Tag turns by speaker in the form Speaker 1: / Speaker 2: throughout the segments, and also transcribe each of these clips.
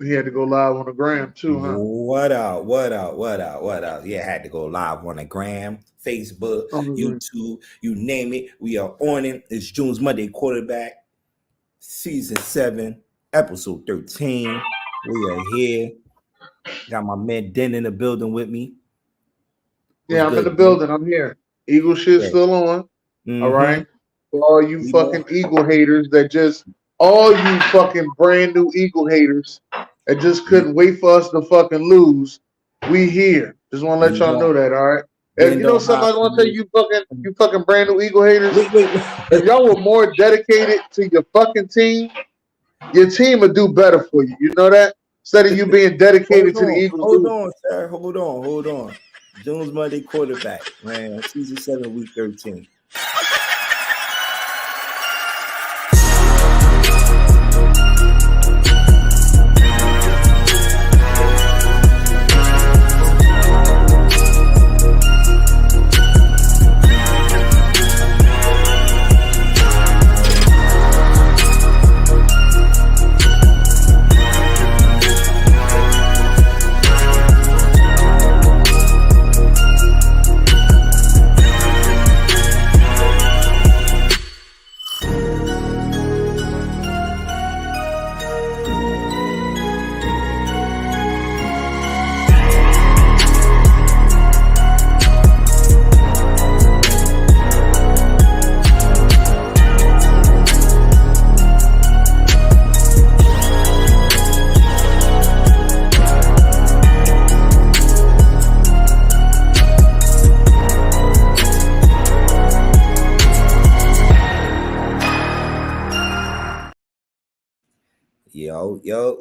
Speaker 1: He had to go live on the gram too, huh?
Speaker 2: What up? What up? What up? What up? Yeah, I had to go live on the gram, Facebook,
Speaker 1: On the gram.
Speaker 2: YouTube, you name it. We are on it. It's June's Monday quarterback, season 7, episode 13. We are here. Got my man Den in the building with me. What's
Speaker 1: Yeah, I'm in the
Speaker 2: good, Den?
Speaker 1: building. I'm here. Eagle shit
Speaker 2: Yeah.
Speaker 1: still on. All
Speaker 2: Mm-hmm.
Speaker 1: right. For all you
Speaker 2: We know.
Speaker 1: fucking Eagle haters that just, all you fucking brand new Eagle haters that just
Speaker 2: We
Speaker 1: couldn't wait for us to fucking lose, we here. Just want to let
Speaker 2: Den
Speaker 1: y'all know
Speaker 2: don't
Speaker 1: that, all right? And
Speaker 2: Den
Speaker 1: you know
Speaker 2: don't
Speaker 1: something
Speaker 2: hide
Speaker 1: I want
Speaker 2: from
Speaker 1: to tell
Speaker 2: you.
Speaker 1: you, you fucking brand new Eagle haters? If
Speaker 2: Wait.
Speaker 1: y'all were more dedicated to your fucking team, your team would do better for you. You know that? Instead of you being dedicated to the Eagles
Speaker 2: Hold
Speaker 1: losing.
Speaker 2: on, sir. Hold on. Jones Monday quarterback, man. Season 7, week 13.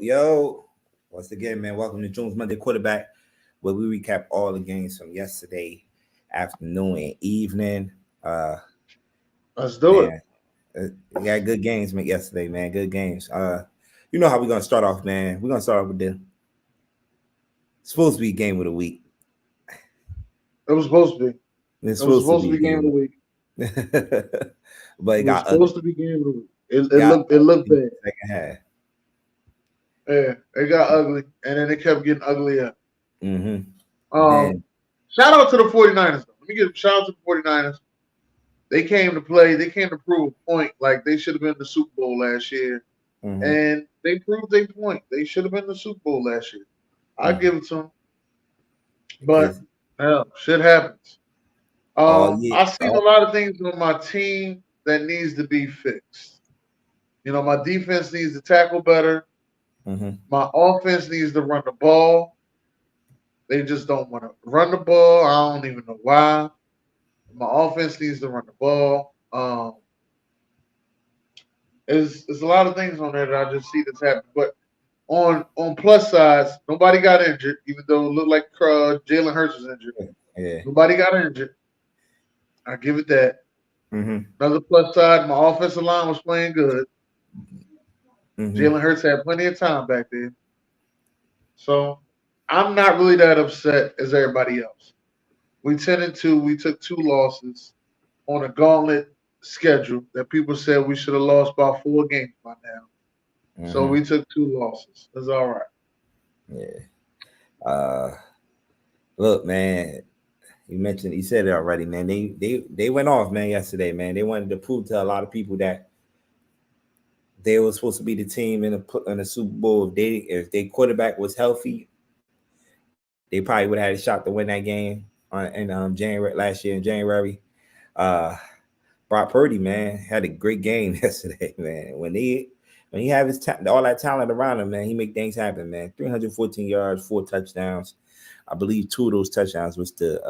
Speaker 2: Yo. Once again, man, welcome to Jones Monday quarterback, where we recap all the games from yesterday afternoon and evening.
Speaker 1: Let's do it.
Speaker 2: Man, we got good games man, yesterday, man. Good games. You know how we're gonna start off, man. We're gonna start off with the supposed to be game of the week.
Speaker 1: It was supposed to be.
Speaker 2: It's
Speaker 1: It was
Speaker 2: supposed to
Speaker 1: supposed to
Speaker 2: be
Speaker 1: be game of the
Speaker 2: game,
Speaker 1: week.
Speaker 2: but it
Speaker 1: It was
Speaker 2: got ugly.
Speaker 1: supposed to be game of the week. It
Speaker 2: Got
Speaker 1: looked it looked
Speaker 2: ugly in
Speaker 1: bad.
Speaker 2: the second half.
Speaker 1: Yeah, it got ugly, and then it kept getting uglier.
Speaker 2: Mm-hmm.
Speaker 1: Um,
Speaker 2: Then
Speaker 1: Shout out to the 49ers. Though. Let me give a shout out to the 49ers. They came to play. They came to prove a point. Like they should have been in the Super Bowl last year,
Speaker 2: mm-hmm.
Speaker 1: and they proved their point. They should have been in the Super Bowl last year. I
Speaker 2: Mm-hmm.
Speaker 1: give it to them, but
Speaker 2: Because
Speaker 1: hell, shit happens.
Speaker 2: all year,
Speaker 1: I seen a lot of things on my team that needs to be fixed. You know, my defense needs to tackle better.
Speaker 2: mm-hmm.
Speaker 1: My offense needs to run the ball. They just don't want to run the ball. I don't even know why. My offense needs to run the ball. There's a lot of things on there that I just see that's happening. But on plus sides, nobody got injured, even though it looked like Jalen Hurts was injured.
Speaker 2: Yeah.
Speaker 1: Nobody got injured. I give it that.
Speaker 2: Mm-hmm.
Speaker 1: Another plus side, my offensive line was playing good.
Speaker 2: Mm-hmm.
Speaker 1: Jalen Hurts had plenty of time back there. So I'm not really that upset as everybody else. We 10-2. We took 2 losses on a gauntlet schedule that people said we should have lost by 4 games by now. So
Speaker 2: Mm-hmm.
Speaker 1: we took 2 losses. That's all right.
Speaker 2: Yeah. Uh, Look, man. You said it already, man. They went off, man, yesterday, man. They wanted to prove to a lot of people that they were supposed to be the team in the Super Bowl. If their quarterback was healthy, they probably would have had a shot to win that game in January last year in January. Uh, Brock Purdy, man, had a great game yesterday, man. When he have all that talent around him, man, he make things happen, man. 314 yards, 4 touchdowns. I believe 2 of those touchdowns was to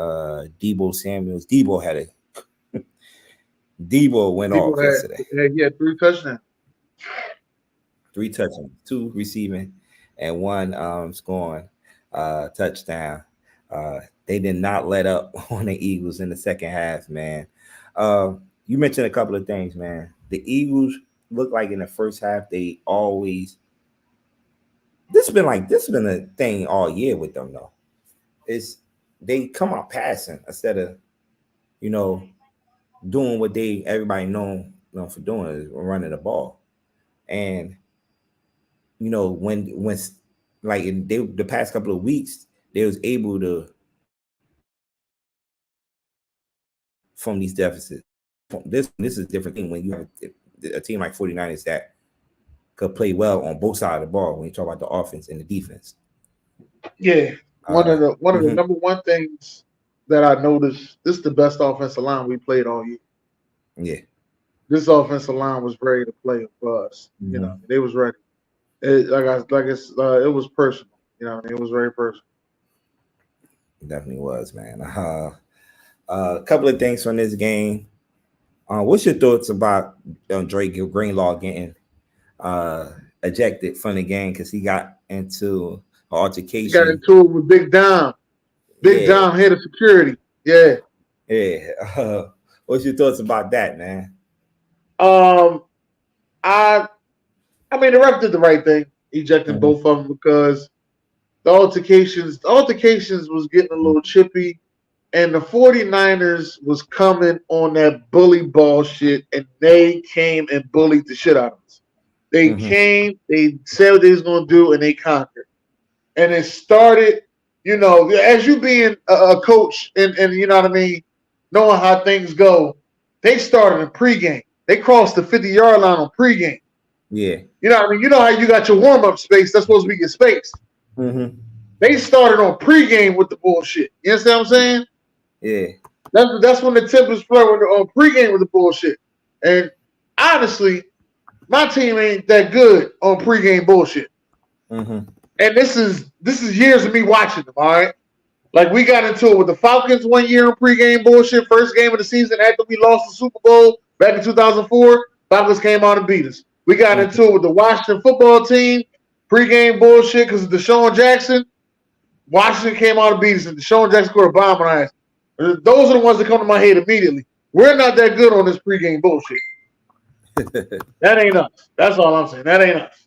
Speaker 2: Debo Samuels. Debo went
Speaker 1: People
Speaker 2: off yesterday.
Speaker 1: he had 3 touchdowns.
Speaker 2: 3 touchdowns, 2 receiving, and 1 scoring touchdown. They did not let up on the Eagles in the second half, man. You mentioned a couple of things, man. The Eagles look like in the first half they always. This has been a thing all year with them though. It's they come out passing instead of you know doing what everybody known for doing is running the ball. And when like the past couple of weeks, they was able to from these deficits. This is a different thing when you have a team like 49ers that could play well on both sides of the ball when you talk about the offense and the defense.
Speaker 1: Yeah, one of the
Speaker 2: Mhm.
Speaker 1: number one things that I noticed. This is the best offensive line we played all year.
Speaker 2: Yeah.
Speaker 1: This offensive line was ready to play for us.
Speaker 2: Mhm.
Speaker 1: They was ready. It was personal. It was very personal.
Speaker 2: It definitely was, man. A couple of things from this game. What's your thoughts about Drake Greenlaw getting uh, ejected from the game because he got into an
Speaker 1: He got
Speaker 2: altercation?
Speaker 1: into it with Big Dom. Big
Speaker 2: Yeah,
Speaker 1: Dom, head of security. Yeah.
Speaker 2: yeah. What's your thoughts about that, man?
Speaker 1: Um. I. I mean, the ref did the right thing, ejecting
Speaker 2: Mm-hmm.
Speaker 1: both of them because the altercations was getting a little chippy, and the 49ers was coming on that bully ball shit, and they came and bullied the shit out of us. They
Speaker 2: Mm-hmm.
Speaker 1: came, they said what they was gonna do, and they conquered. And it started, as you being a coach and you know what I mean, knowing how things go, they started in pregame. They crossed the 50-yard line on pregame.
Speaker 2: Yeah.
Speaker 1: You know what I mean? You know how you got your warm-up space, that's supposed to be your space.
Speaker 2: Mm-hmm.
Speaker 1: They started on pregame with the bullshit. You understand what I'm saying?
Speaker 2: Yeah.
Speaker 1: That's when the tempers flare when they're on pregame with the bullshit. And honestly, my team ain't that good on pregame bullshit.
Speaker 2: Mm-hmm.
Speaker 1: And this is years of me watching them, all right? Like we got into it with the Falcons one year in pregame bullshit. First game of the season after we lost the Super Bowl back in 2004. Falcons came out and beat us. We got
Speaker 2: Mm-hmm.
Speaker 1: into it with the Washington football team. Pregame bullshit because of Deshaun Jackson. Washington came out and beat us, and Deshaun Jackson scored a bomb on our ass. Those are the ones that come to my head immediately. We're not that good on this pregame bullshit. That ain't us. That's all I'm saying. That ain't us.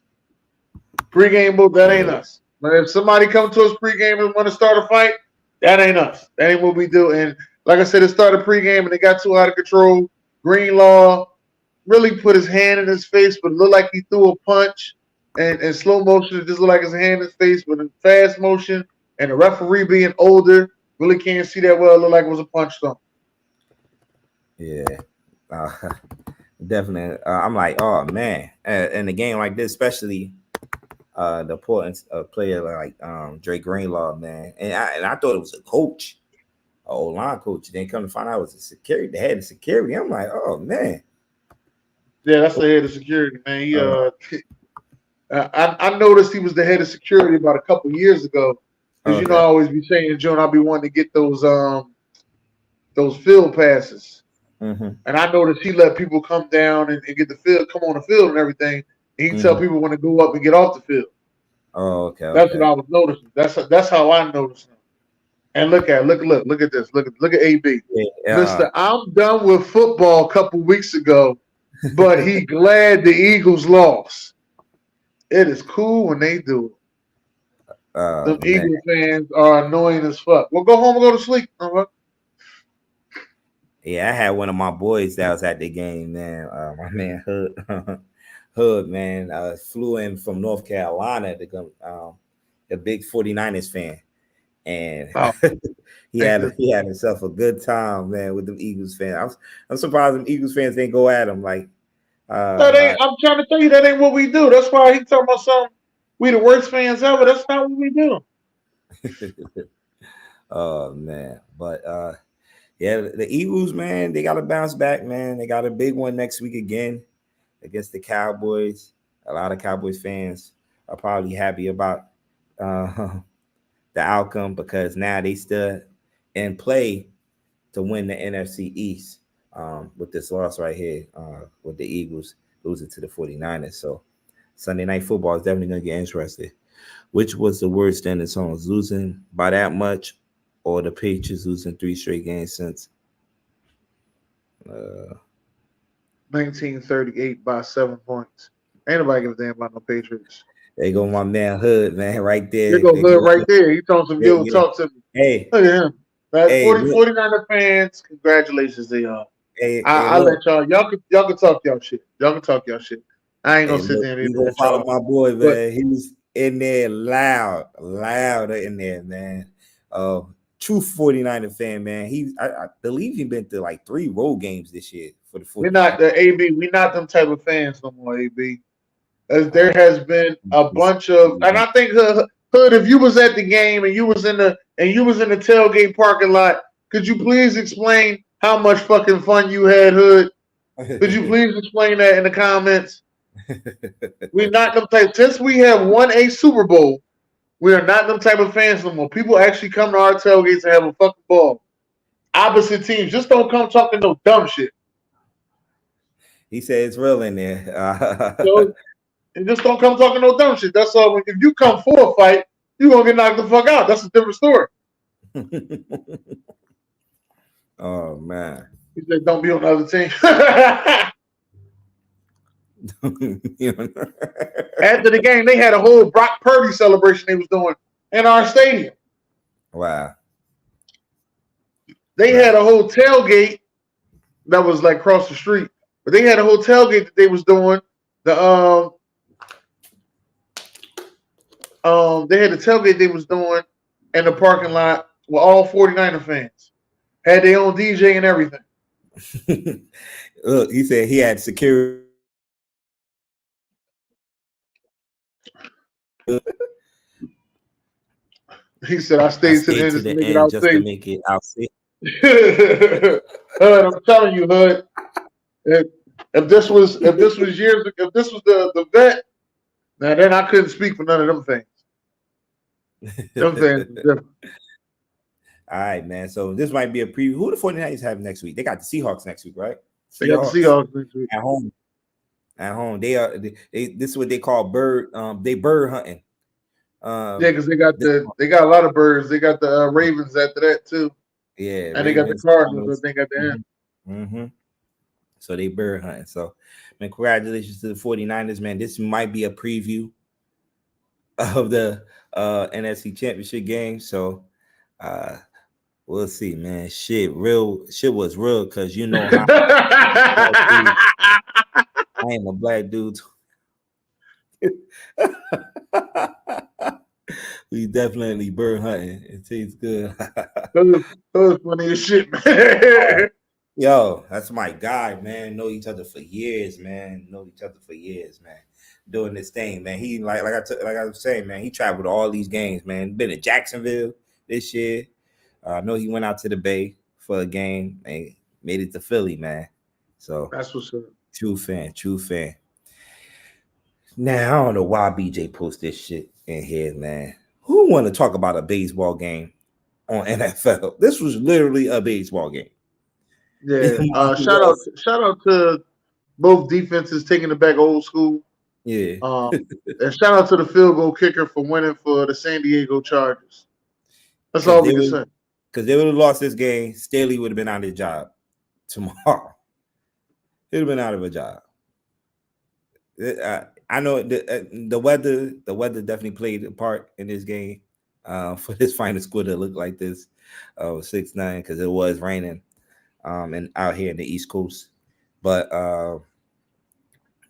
Speaker 1: Pregame bull, that ain't
Speaker 2: Yeah.
Speaker 1: us. But if somebody come to us pregame and want to start a fight, that ain't us. That ain't what we do. And like I said, it started pregame and it got too out of control. Greenlaw really put his hand in his face, but it looked like he threw a punch. And in slow motion, it just looked like his hand in his face, but in fast motion, and the referee being older, really can't see that well. It looked like it was a punch thrown.
Speaker 2: Yeah. Uh, definitely. I'm like, oh man, in a game like this, especially the importance of a player like Drake Greenlaw, man. And I thought it was a coach, an old line coach. Then come to find out it was a security, the head of security. I'm like, oh man.
Speaker 1: Yeah, that's the head of security, man.
Speaker 2: Uh,
Speaker 1: I noticed he was the head of security about a couple years ago. Because I
Speaker 2: okay.
Speaker 1: always be saying, June, I'll be wanting to get those field passes.
Speaker 2: Mm-hmm.
Speaker 1: And I noticed he let people come down and get the field, come on the field and everything. And he tell
Speaker 2: Mm-hmm.
Speaker 1: people when to go up and get off the field.
Speaker 2: Oh, okay,
Speaker 1: That's what
Speaker 2: okay.
Speaker 1: I was noticing. That's how I noticed him. And look at this. Look at AB.
Speaker 2: Yeah.
Speaker 1: Mr. I'm done with football a couple weeks ago, but he glad the Eagles lost. It is cool when they do it. Them
Speaker 2: Man.
Speaker 1: Eagle fans are annoying as fuck. Well, go home and go to sleep.
Speaker 2: Yeah, I had one of my boys that was at the game, man. My man Hood, Hood, man, flew in from North Carolina to come. A big 49ers fan, and
Speaker 1: Oh,
Speaker 2: he had himself a good time, man, with them Eagles fans. I'm surprised them Eagles fans didn't go at him like.
Speaker 1: that
Speaker 2: Uh,
Speaker 1: ain't. I'm trying to tell you that ain't what we do. That's why he talking about something. We the worst fans ever. That's not what we do.
Speaker 2: oh man, but yeah, the Eagles, man, they got to bounce back, man. They got a big one next week again against the Cowboys. A lot of Cowboys fans are probably happy about uh, the outcome because now they still in play to win the NFC East with this loss right here with the Eagles losing to the 49ers. So Sunday Night Football is definitely going to get interesting. Which was the worst standing songs, losing by that much or the Patriots losing 3 straight games since uh,
Speaker 1: 1938 by 7 points. Ain't nobody give a damn about no Patriots.
Speaker 2: they go my man Hood, man, right
Speaker 1: There
Speaker 2: there.
Speaker 1: go
Speaker 2: They
Speaker 1: Hood
Speaker 2: go,
Speaker 1: right there. He talking some
Speaker 2: yeah,
Speaker 1: yo,
Speaker 2: yeah.
Speaker 1: talk to me.
Speaker 2: Hey,
Speaker 1: Look at him. That
Speaker 2: hey,
Speaker 1: 40,
Speaker 2: look,
Speaker 1: 49er fans, congratulations to y'all.
Speaker 2: hey,
Speaker 1: I
Speaker 2: look.
Speaker 1: let y'all can talk y'all shit. Y'all can talk y'all shit. I ain't gonna
Speaker 2: Hey,
Speaker 1: sit
Speaker 2: look,
Speaker 1: there and
Speaker 2: you
Speaker 1: eat
Speaker 2: gonna
Speaker 1: that
Speaker 2: follow
Speaker 1: chalk.
Speaker 2: my boy,
Speaker 1: But
Speaker 2: man. He was in there louder in there, man. True 49er fan, man. I believe he been to like 3 road games this year for the
Speaker 1: we're
Speaker 2: 49ers.
Speaker 1: not the AB. We're not them type of fans no more, AB. As there
Speaker 2: Uh,
Speaker 1: has been a bunch of, and I think Hood, if you was at the game and you was in the tailgate parking lot, could you please explain how much fucking fun you had, Hood? Could you please explain that in the comments? We're not them type. Since we have won a Super Bowl, we are not them type of fans no more. People actually come to our tailgates and have a fucking ball. Opposite teams just don't come talking no dumb shit.
Speaker 2: He said it's real in there.
Speaker 1: So and just don't come talking no dumb shit. That's all. If you come for a fight, you gonna get knocked the fuck out. That's a different story.
Speaker 2: Oh man.
Speaker 1: He said, "Don't be on the other team." After the game, they had a whole Brock Purdy celebration they was doing in our stadium.
Speaker 2: Wow.
Speaker 1: They had a whole tailgate that was like across the street, but they had a whole tailgate that they was doing. The they had the tailgate they was doing in the parking lot with all 49er fans. Had their own DJ and everything.
Speaker 2: Look, he said he had security.
Speaker 1: He said, "I
Speaker 2: I
Speaker 1: stayed to the
Speaker 2: stayed
Speaker 1: end
Speaker 2: to
Speaker 1: just to
Speaker 2: the
Speaker 1: make it
Speaker 2: end
Speaker 1: out
Speaker 2: just to
Speaker 1: safe."
Speaker 2: make it out safe.
Speaker 1: Hud, I'm telling you, Hud. If this was years ago, if this was the vet, now then I couldn't speak for none of them things. Them things is different.
Speaker 2: All right, man. So this might be a preview. Who the 49ers have next week? They got the Seahawks next week, right?
Speaker 1: They got the Seahawks next week.
Speaker 2: At home. At home. They this is what they call bird hunting.
Speaker 1: Yeah, because they got a lot of birds. They got the Ravens after that too.
Speaker 2: Yeah,
Speaker 1: And they got the
Speaker 2: Ravens.
Speaker 1: Cardinals, I think, at the end.
Speaker 2: Mm-hmm. So they bird hunting. So man, congratulations to the 49ers, man. This might be a preview of the NFC Championship game. So we'll see, man. Shit was real because you know how I am a black dude. We definitely bird hunting. It tastes good.
Speaker 1: That was funny as shit, man.
Speaker 2: Yo, that's my guy, man. Know each other for years, man. Doing this thing, man. He like I was saying, man. He traveled to all these games, man. Been to Jacksonville this year. I know he went out to the Bay for a game and made it to Philly, man. So
Speaker 1: that's what's up.
Speaker 2: True fan. Now I don't know why BJ post this shit in here, man. Who want to talk about a baseball game on NFL? This was literally a baseball game.
Speaker 1: Yeah. Shout out to both defenses taking it back old school.
Speaker 2: Yeah.
Speaker 1: And shout out to the field goal kicker for winning for the San Diego Chargers. That's all we can say.
Speaker 2: Because they would have lost this game, Staley would have been out of his job tomorrow. He would have been out of a job. I know the weather definitely played a part in this game for this final score to look like this 6-9 because it was raining and out here in the East Coast. But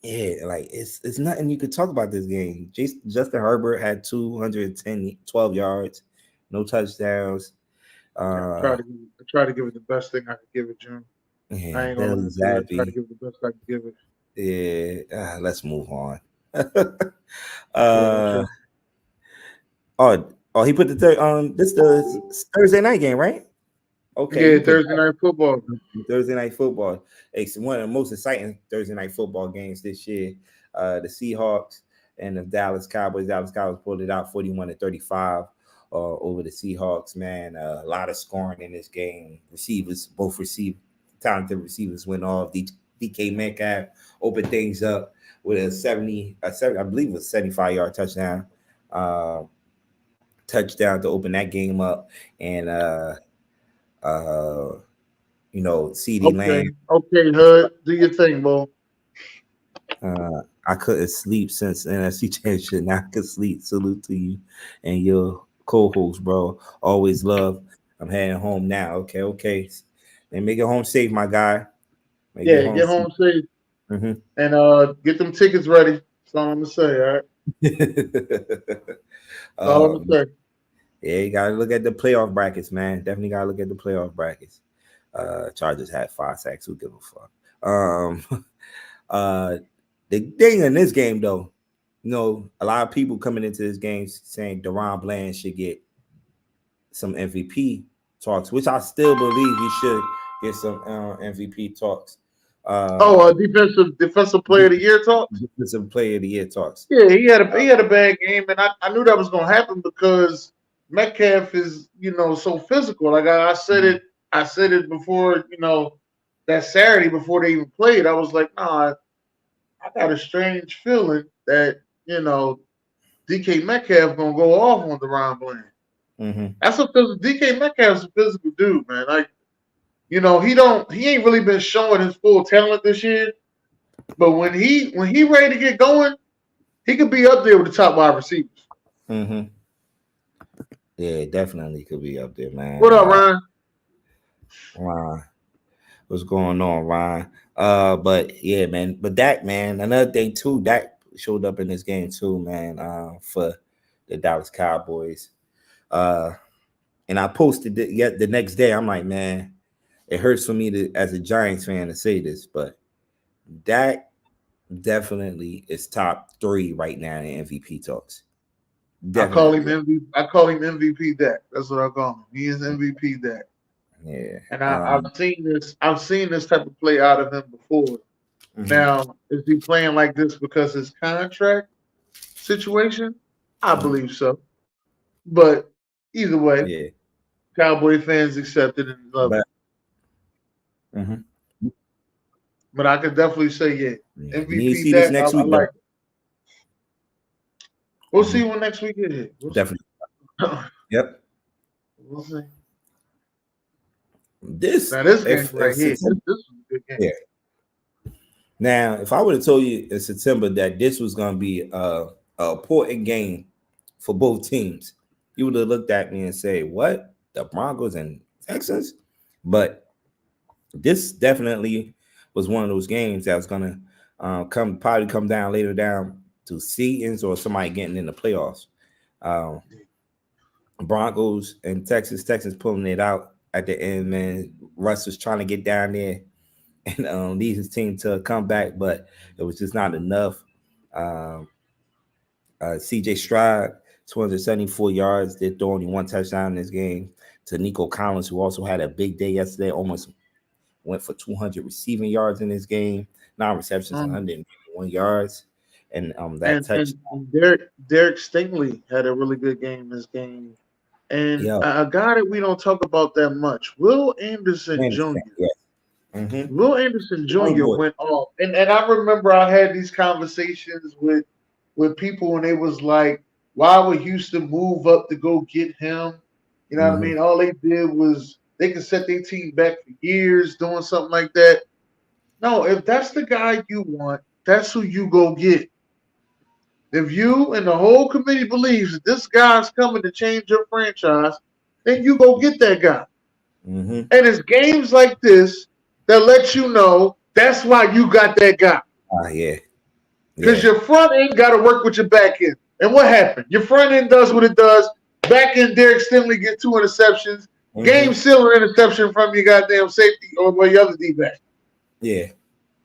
Speaker 2: yeah, like it's nothing you could talk about this game. Justin Herbert had 12 yards, no touchdowns.
Speaker 1: I try to give it the best thing I could give it, Jim.
Speaker 2: Yeah,
Speaker 1: I ain't gonna lie. I try to give it the best I can give it.
Speaker 2: Yeah, let's move on.
Speaker 1: Sure.
Speaker 2: Oh, he put the third this the Thursday night game, right? Okay.
Speaker 1: Yeah, Thursday night football.
Speaker 2: Thursday night football. It's one of the most exciting Thursday night football games this year. The Seahawks and the Dallas Cowboys. Dallas Cowboys pulled it out 41-35 over the Seahawks, man. A lot of scoring in this game. Talented receivers went off. DK Metcalf opened things up with a 70, I believe it was 75-yard touchdown. Touchdown to open that game up. And CD Lamb.
Speaker 1: Okay, Hud, do your thing, bro.
Speaker 2: I couldn't sleep since NFC Championship. Now I could sleep. Salute to you and your co-host, bro. Always love. I'm heading home now. Okay. Then make it home safe, my guy.
Speaker 1: Get home safe. And get them tickets ready. That's all I'm gonna say. All right. That's all I'm gonna say.
Speaker 2: Yeah, you gotta look at the playoff brackets, man. Definitely gotta look at the playoff brackets. Chargers had 5 sacks. Who give a fuck? The thing in this game, though, a lot of people coming into this game saying Deron Bland should get some MVP talks, which I still believe he should get some MVP talks.
Speaker 1: Defensive player of the year talk.
Speaker 2: Defensive player of the year talks.
Speaker 1: Yeah, he had a bad game, and I knew that was gonna happen because Metcalf is so physical. Like I said it before that Saturday before they even played. I was like, nah, I got a strange feeling that DK Metcalf gonna go off on Deron Bland. That's a physical. DK Metcalf's a physical dude, man. Like he ain't really been showing his full talent this year. But when he ready to get going, he could be up there with the top wide receivers.
Speaker 2: Yeah, definitely could be up there, man.
Speaker 1: What up, Ryan?
Speaker 2: Ryan, what's going on, Ryan? But yeah, man. But Dak, man, another thing too. Dak showed up in this game too, man. For the Dallas Cowboys. And I posted it the next day. I'm like, man, it hurts for me as a Giants fan to say this, but Dak definitely is top 3 right now in MVP talks. Definitely.
Speaker 1: I call him MVP Dak. That's what I call him. He is MVP Dak.
Speaker 2: Yeah.
Speaker 1: And I've seen this type of play out of him before. Now, is he playing like this because his contract situation? I believe so. But either way, Cowboy fans accept it and love it. But I could definitely say, MVP
Speaker 2: see this next week,
Speaker 1: like it. We'll see when next week is here.
Speaker 2: Definitely. Yep.
Speaker 1: We'll see.
Speaker 2: This
Speaker 1: game right here. This is a good game.
Speaker 2: Yeah. Now, if I would have told you in September that this was going to be a important game for both teams, you would have looked at me and say, "What? The Broncos and Texans?" But this definitely was one of those games that was going to come down later down to seedings or somebody getting in the playoffs. Broncos and Texans pulling it out at the end, man. Russ was trying to get down there and lead his team to come back, but it was just not enough. CJ Stroud, 274 yards. They threw only 1 touchdown in this game. To Nico Collins, who also had a big day yesterday, almost went for 200 receiving yards in this game. 9 receptions, 101 yards. And touchdown.
Speaker 1: And Derek Stingley had a really good game in this game. And a guy that we don't talk about that much, Will Anderson Jr.
Speaker 2: Yeah.
Speaker 1: Will Anderson Jr. went off. And I remember I had these conversations with people, and they was like, why would Houston move up to go get him? You know what I mean? All they did was they could set their team back for years doing something like that. No, if that's the guy you want, that's who you go get. If you and the whole committee believes that this guy's coming to change your franchise, then you go get that guy. And it's games like this that let you know that's why you got that guy. Because your front end got to work with your back end. And what happened? Your front end does what it does. Back end, Derek Stingley get 2 interceptions. Game sealer interception from your goddamn safety or your other D-back.
Speaker 2: Yeah.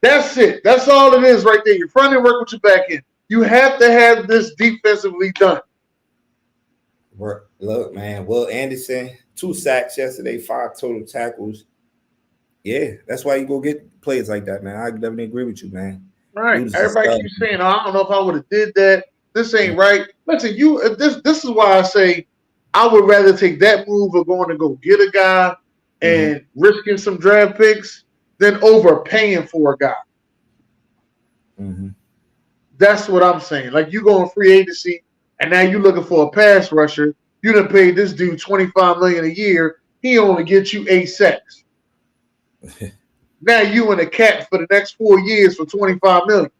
Speaker 1: That's it. That's all it is right there. Your front end work with your back end. You have to have this defensively done.
Speaker 2: Look, man, Will Anderson, 2 sacks yesterday, 5 total tackles. Yeah, that's why you go get players like that, man. I definitely agree with you, man.
Speaker 1: Right. Everybody keeps saying, I don't know if I would have did that. This ain't right. Listen, this is why I say I would rather take that move of going to go get a guy and risking some draft picks than overpaying for a guy. That's what I'm saying. Like, you go in free agency, and now you're looking for a pass rusher. You done paid this dude $25 million a year. He only gets you 8 sacks. Now you in a cap for the next 4 years for $25 million.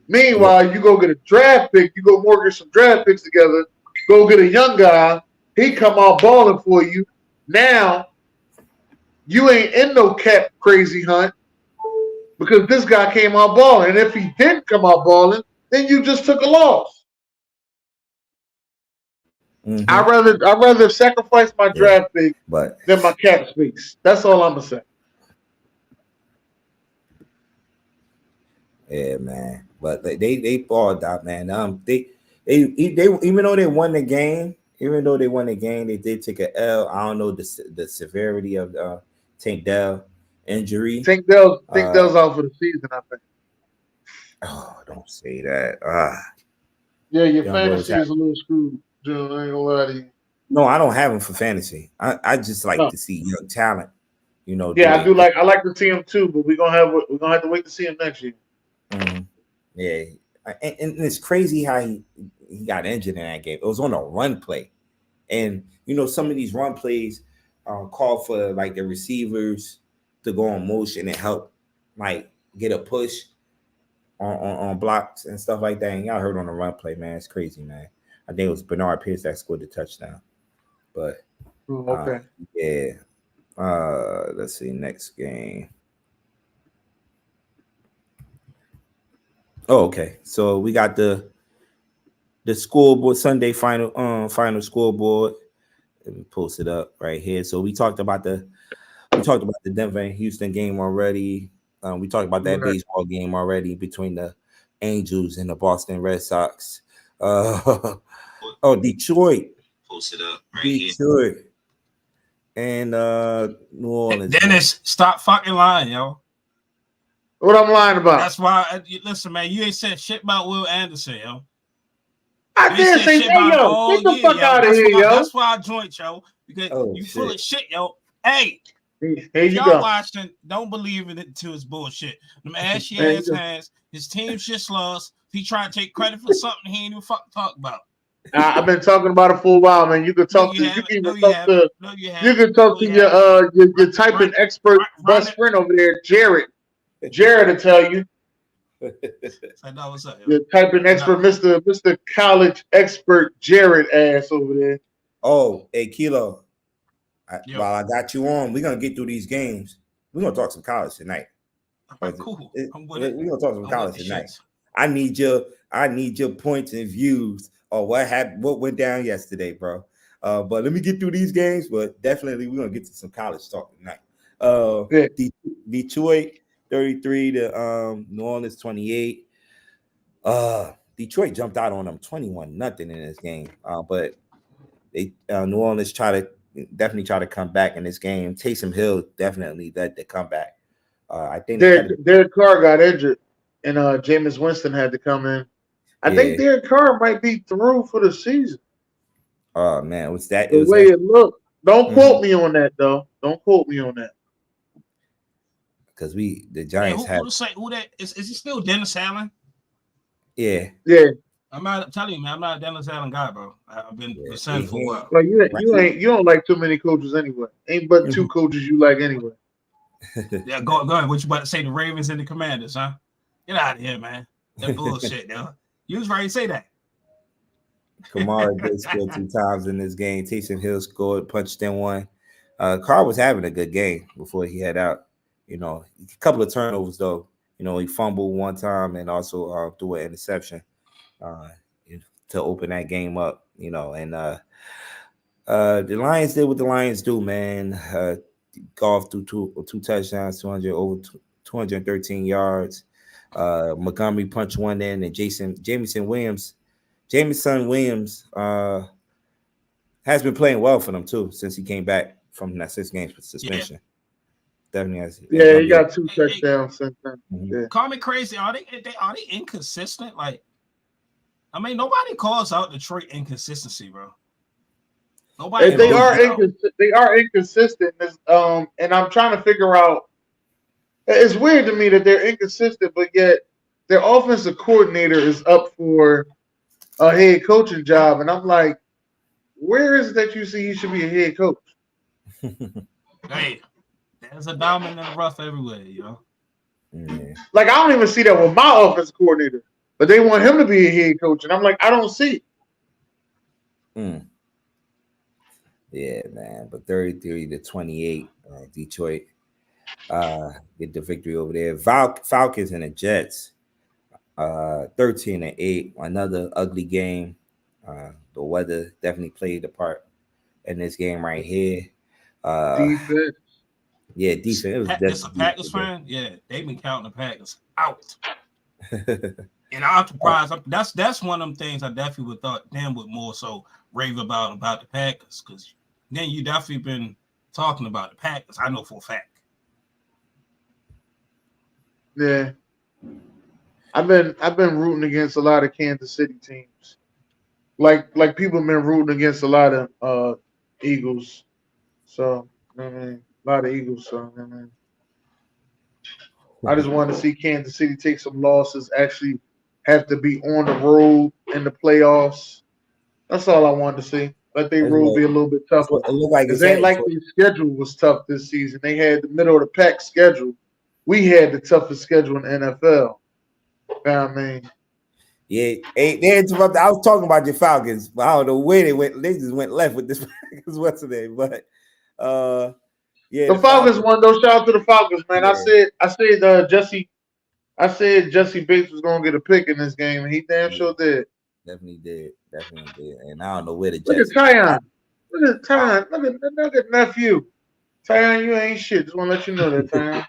Speaker 1: Meanwhile, you go get a draft pick. You go mortgage some draft picks together. Go get a young guy. He come out balling for you. Now you ain't in no cap crazy hunt. because this guy came out balling. And if he didn't come out balling, then you just took a loss.
Speaker 2: Mm-hmm.
Speaker 1: I'd rather sacrifice my draft pick
Speaker 2: but
Speaker 1: than my cap space. That's all I'm gonna say.
Speaker 2: yeah, man. But they balled out, man. They even though they won the game, they did take a L. I don't know the severity of Tank Dell injury.
Speaker 1: Think Dell's out for the season, I think.
Speaker 2: Oh, don't say that.
Speaker 1: Yeah, your
Speaker 2: Young boy was
Speaker 1: fantasy is a little screwed, June. I ain't gonna lie to you.
Speaker 2: No, I don't have him for fantasy. I just like
Speaker 1: No.
Speaker 2: to see young talent,
Speaker 1: Yeah,
Speaker 2: do it.
Speaker 1: I like to see him too, but we're gonna have to wait to see him next year.
Speaker 2: Mhm. Yeah, and it's crazy how he got injured in that game. It was on a run play, and some of these run plays call for like the receivers to go on motion and help, like get a push on blocks and stuff like that. And y'all heard on the run play, man, it's crazy, man. I think it was Bernard Pierce that scored the touchdown, but
Speaker 1: Okay.
Speaker 2: yeah. Let's see next game. Oh, okay. So we got the scoreboard Sunday final scoreboard. Let me post it up right here. So we talked about the Denver and Houston game already. We talked about that baseball game already between the Angels and the Boston Red Sox. Detroit.
Speaker 3: Post it up right
Speaker 2: Detroit. Here. And New Orleans.
Speaker 3: Dennis, stop fucking lying, yo.
Speaker 1: What I'm lying about?
Speaker 3: That's why. Listen, man, you ain't said shit about Will Anderson, yo.
Speaker 1: I didn't say shit, yo. Get the fuck out of here, yo.
Speaker 3: That's why I joined, yo. Because you full of shit, yo. Hey, y'all watching, don't believe in it till it's bullshit. Them ashy ass hands, his team just lost. He trying to take credit for something he ain't even fucking talk about.
Speaker 1: I've been talking about it for a while, man. You could talk to your typing expert best friend over there, Jared. Jared will tell you. Your typing expert, Mr. College expert Jared ass over there.
Speaker 2: Oh, hey Kilo. While I got you on, we're gonna get through these games. We're gonna talk some college tonight.
Speaker 3: Cool.
Speaker 2: We're gonna talk some college tonight. I need your points and views on what went down yesterday, bro. But let me get through these games. But definitely, we're gonna get to some college talk tonight. Detroit 33 to New Orleans 28. Detroit jumped out on them 21-0 in this game. But they New Orleans definitely try to come back in this game. Taysom Hill definitely led the comeback. I think
Speaker 1: Derek Carr got injured, and Jameis Winston had to come in. I think Derek Carr might be through for the season.
Speaker 2: Oh man, was that
Speaker 1: the way it looked? Don't quote me on that, though. Don't quote me on that.
Speaker 2: Because the Giants have.
Speaker 3: Who that is? Is he still Dennis Allen?
Speaker 2: Yeah.
Speaker 3: I'm not telling you, man. I'm not a Dennis Allen guy, bro. I've been saying for a while.
Speaker 1: Like you don't like too many coaches anyway. Ain't but two coaches you like anyway.
Speaker 3: Yeah, go ahead. What you about to say? The Ravens and the Commanders, huh? Get out of here, man. That bullshit, yo. You was ready to say that.
Speaker 2: Kamara did score 2 times in this game. Taysom Hill scored, punched in one. Carr was having a good game before he had out. A couple of turnovers though. He fumbled one time and also threw an interception to open that game up. And the Lions did what the Lions do, man. Golf threw two touchdowns, 213 yards. Montgomery punched one in, and Jameson Williams has been playing well for them too since he came back from that 6 games suspension. Definitely has.
Speaker 1: Yeah, he got 2 touchdowns since then. Yeah.
Speaker 3: Call me crazy. Are they inconsistent? Like, I mean, nobody calls out Detroit inconsistency, bro. Nobody.
Speaker 1: They are inconsistent. And I'm trying to figure out. It's weird to me that they're inconsistent, but yet their offensive coordinator is up for a head coaching job, and I'm like, where is it that you see he should be a head coach?
Speaker 3: Hey, there's a diamond in the rough everywhere, yo.
Speaker 2: Yeah.
Speaker 1: Like, I don't even see that with my offensive coordinator, but they want him to be a head coach, and I'm like, I don't see it.
Speaker 2: Yeah, man. But 33 to 28, Detroit. get the victory over there. Falcons and the Jets, 13-8. Another ugly game. The weather definitely played a part in this game right here.
Speaker 1: Defense.
Speaker 2: Yeah, defense. It was
Speaker 3: just a Packers fan. Yeah, they've been counting the Packers out. And I'm surprised. That's one of them things I definitely would thought Dan would more so rave about the Packers, because then you definitely been talking about the Packers. I know for a fact.
Speaker 1: Yeah, I've been rooting against a lot of Kansas City teams. Like people have been rooting against a lot of Eagles. So I mean, a lot of Eagles. So I mean, I just want to see Kansas City take some losses. Actually, have to be on the road in the playoffs. That's all I wanted to see. Let their road be a little bit tougher.
Speaker 2: It looked like
Speaker 1: it ain't like their schedule was tough this season. They had the middle of the pack schedule. We had the toughest schedule in the NFL. You know what I mean?
Speaker 2: Yeah, they interrupted. I was talking about your Falcons, but I don't know where they went. They just went left with this what's today. But yeah,
Speaker 1: the Falcons won though. Shout out to the Falcons, man. Yeah. I said Jesse Bates was gonna get a pick in this game, and he damn sure did.
Speaker 2: Definitely did. And I don't know where the
Speaker 1: Jets. Look at Tyon. Look at nephew. Tyon, you ain't shit. Just want to let you know that, Tyon.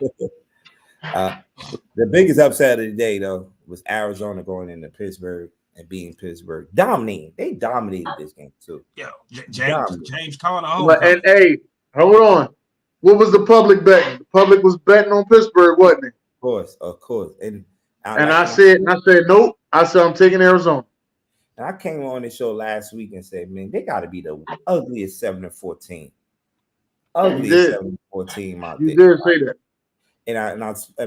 Speaker 2: The biggest upset of the day, though, was Arizona going into Pittsburgh and beating Pittsburgh. They dominated this game, too.
Speaker 3: Yo, James Conner.
Speaker 1: And, hey, hold on. What was the public betting? The public was betting on Pittsburgh, wasn't it?
Speaker 2: Of course. And
Speaker 1: I said, nope. I said, I'm taking Arizona.
Speaker 2: And I came on the show last week and said, man, they got to be the ugliest 7-14. Ugliest 7-14 out there.
Speaker 1: You did say that.
Speaker 2: And I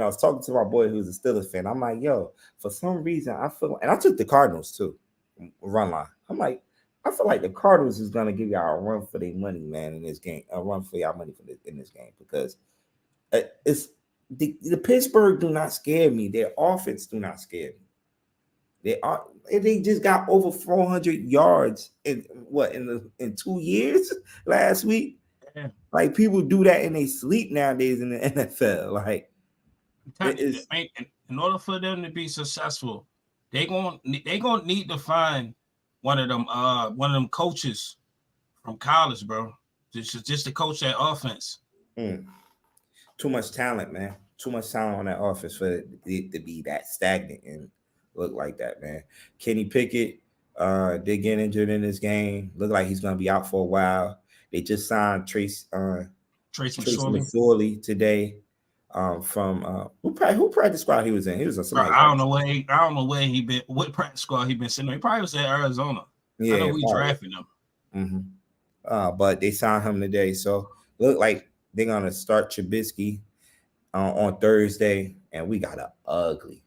Speaker 2: was talking to my boy who's a Steelers fan. I'm like, yo, for some reason I feel, and I took the Cardinals too, run line. I'm like, I feel like the Cardinals is gonna give y'all a run for their money, man, in this game, a run for y'all money in this game, because it's the Pittsburgh do not scare me. Their offense do not scare me. They just got over 400 yards in 2 years last week. Yeah. Like, people do that in their sleep nowadays in the NFL. Like,
Speaker 3: in order for them to be successful, they gonna need to find one of them coaches from college, bro. Just to coach that offense.
Speaker 2: Too much talent, man. Too much talent on that offense for it to be that stagnant and look like that, man. Kenny Pickett did get injured in this game. Look like he's gonna be out for a while. They just signed Trace McSorley today. From who practice squad he was in? He was a
Speaker 3: I don't know where he been. What practice squad he been sitting? He probably was at Arizona. Yeah, I know we drafted him.
Speaker 2: But they signed him today, so look like they're gonna start Trubisky on Thursday, and we got an ugly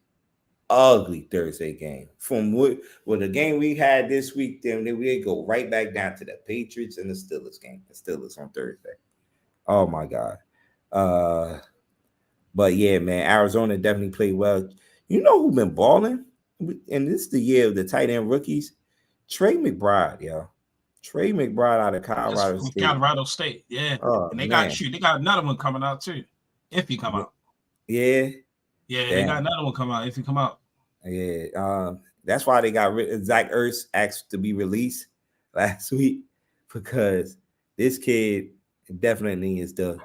Speaker 2: Thursday game. From the game we had this week, then we go right back down to the Patriots and the Steelers game. The Steelers on Thursday. Oh my God. But yeah, man, Arizona definitely played well. You know who been balling? And this is the year of the tight end rookies. Trey McBride, yo. Trey McBride out of
Speaker 3: Colorado State. Yeah. And they got another one coming out too. If he come out.
Speaker 2: Yeah.
Speaker 3: Yeah, they got another one come out if he come out.
Speaker 2: Yeah, that's why they got Zach Ertz asked to be released last week, because this kid definitely is the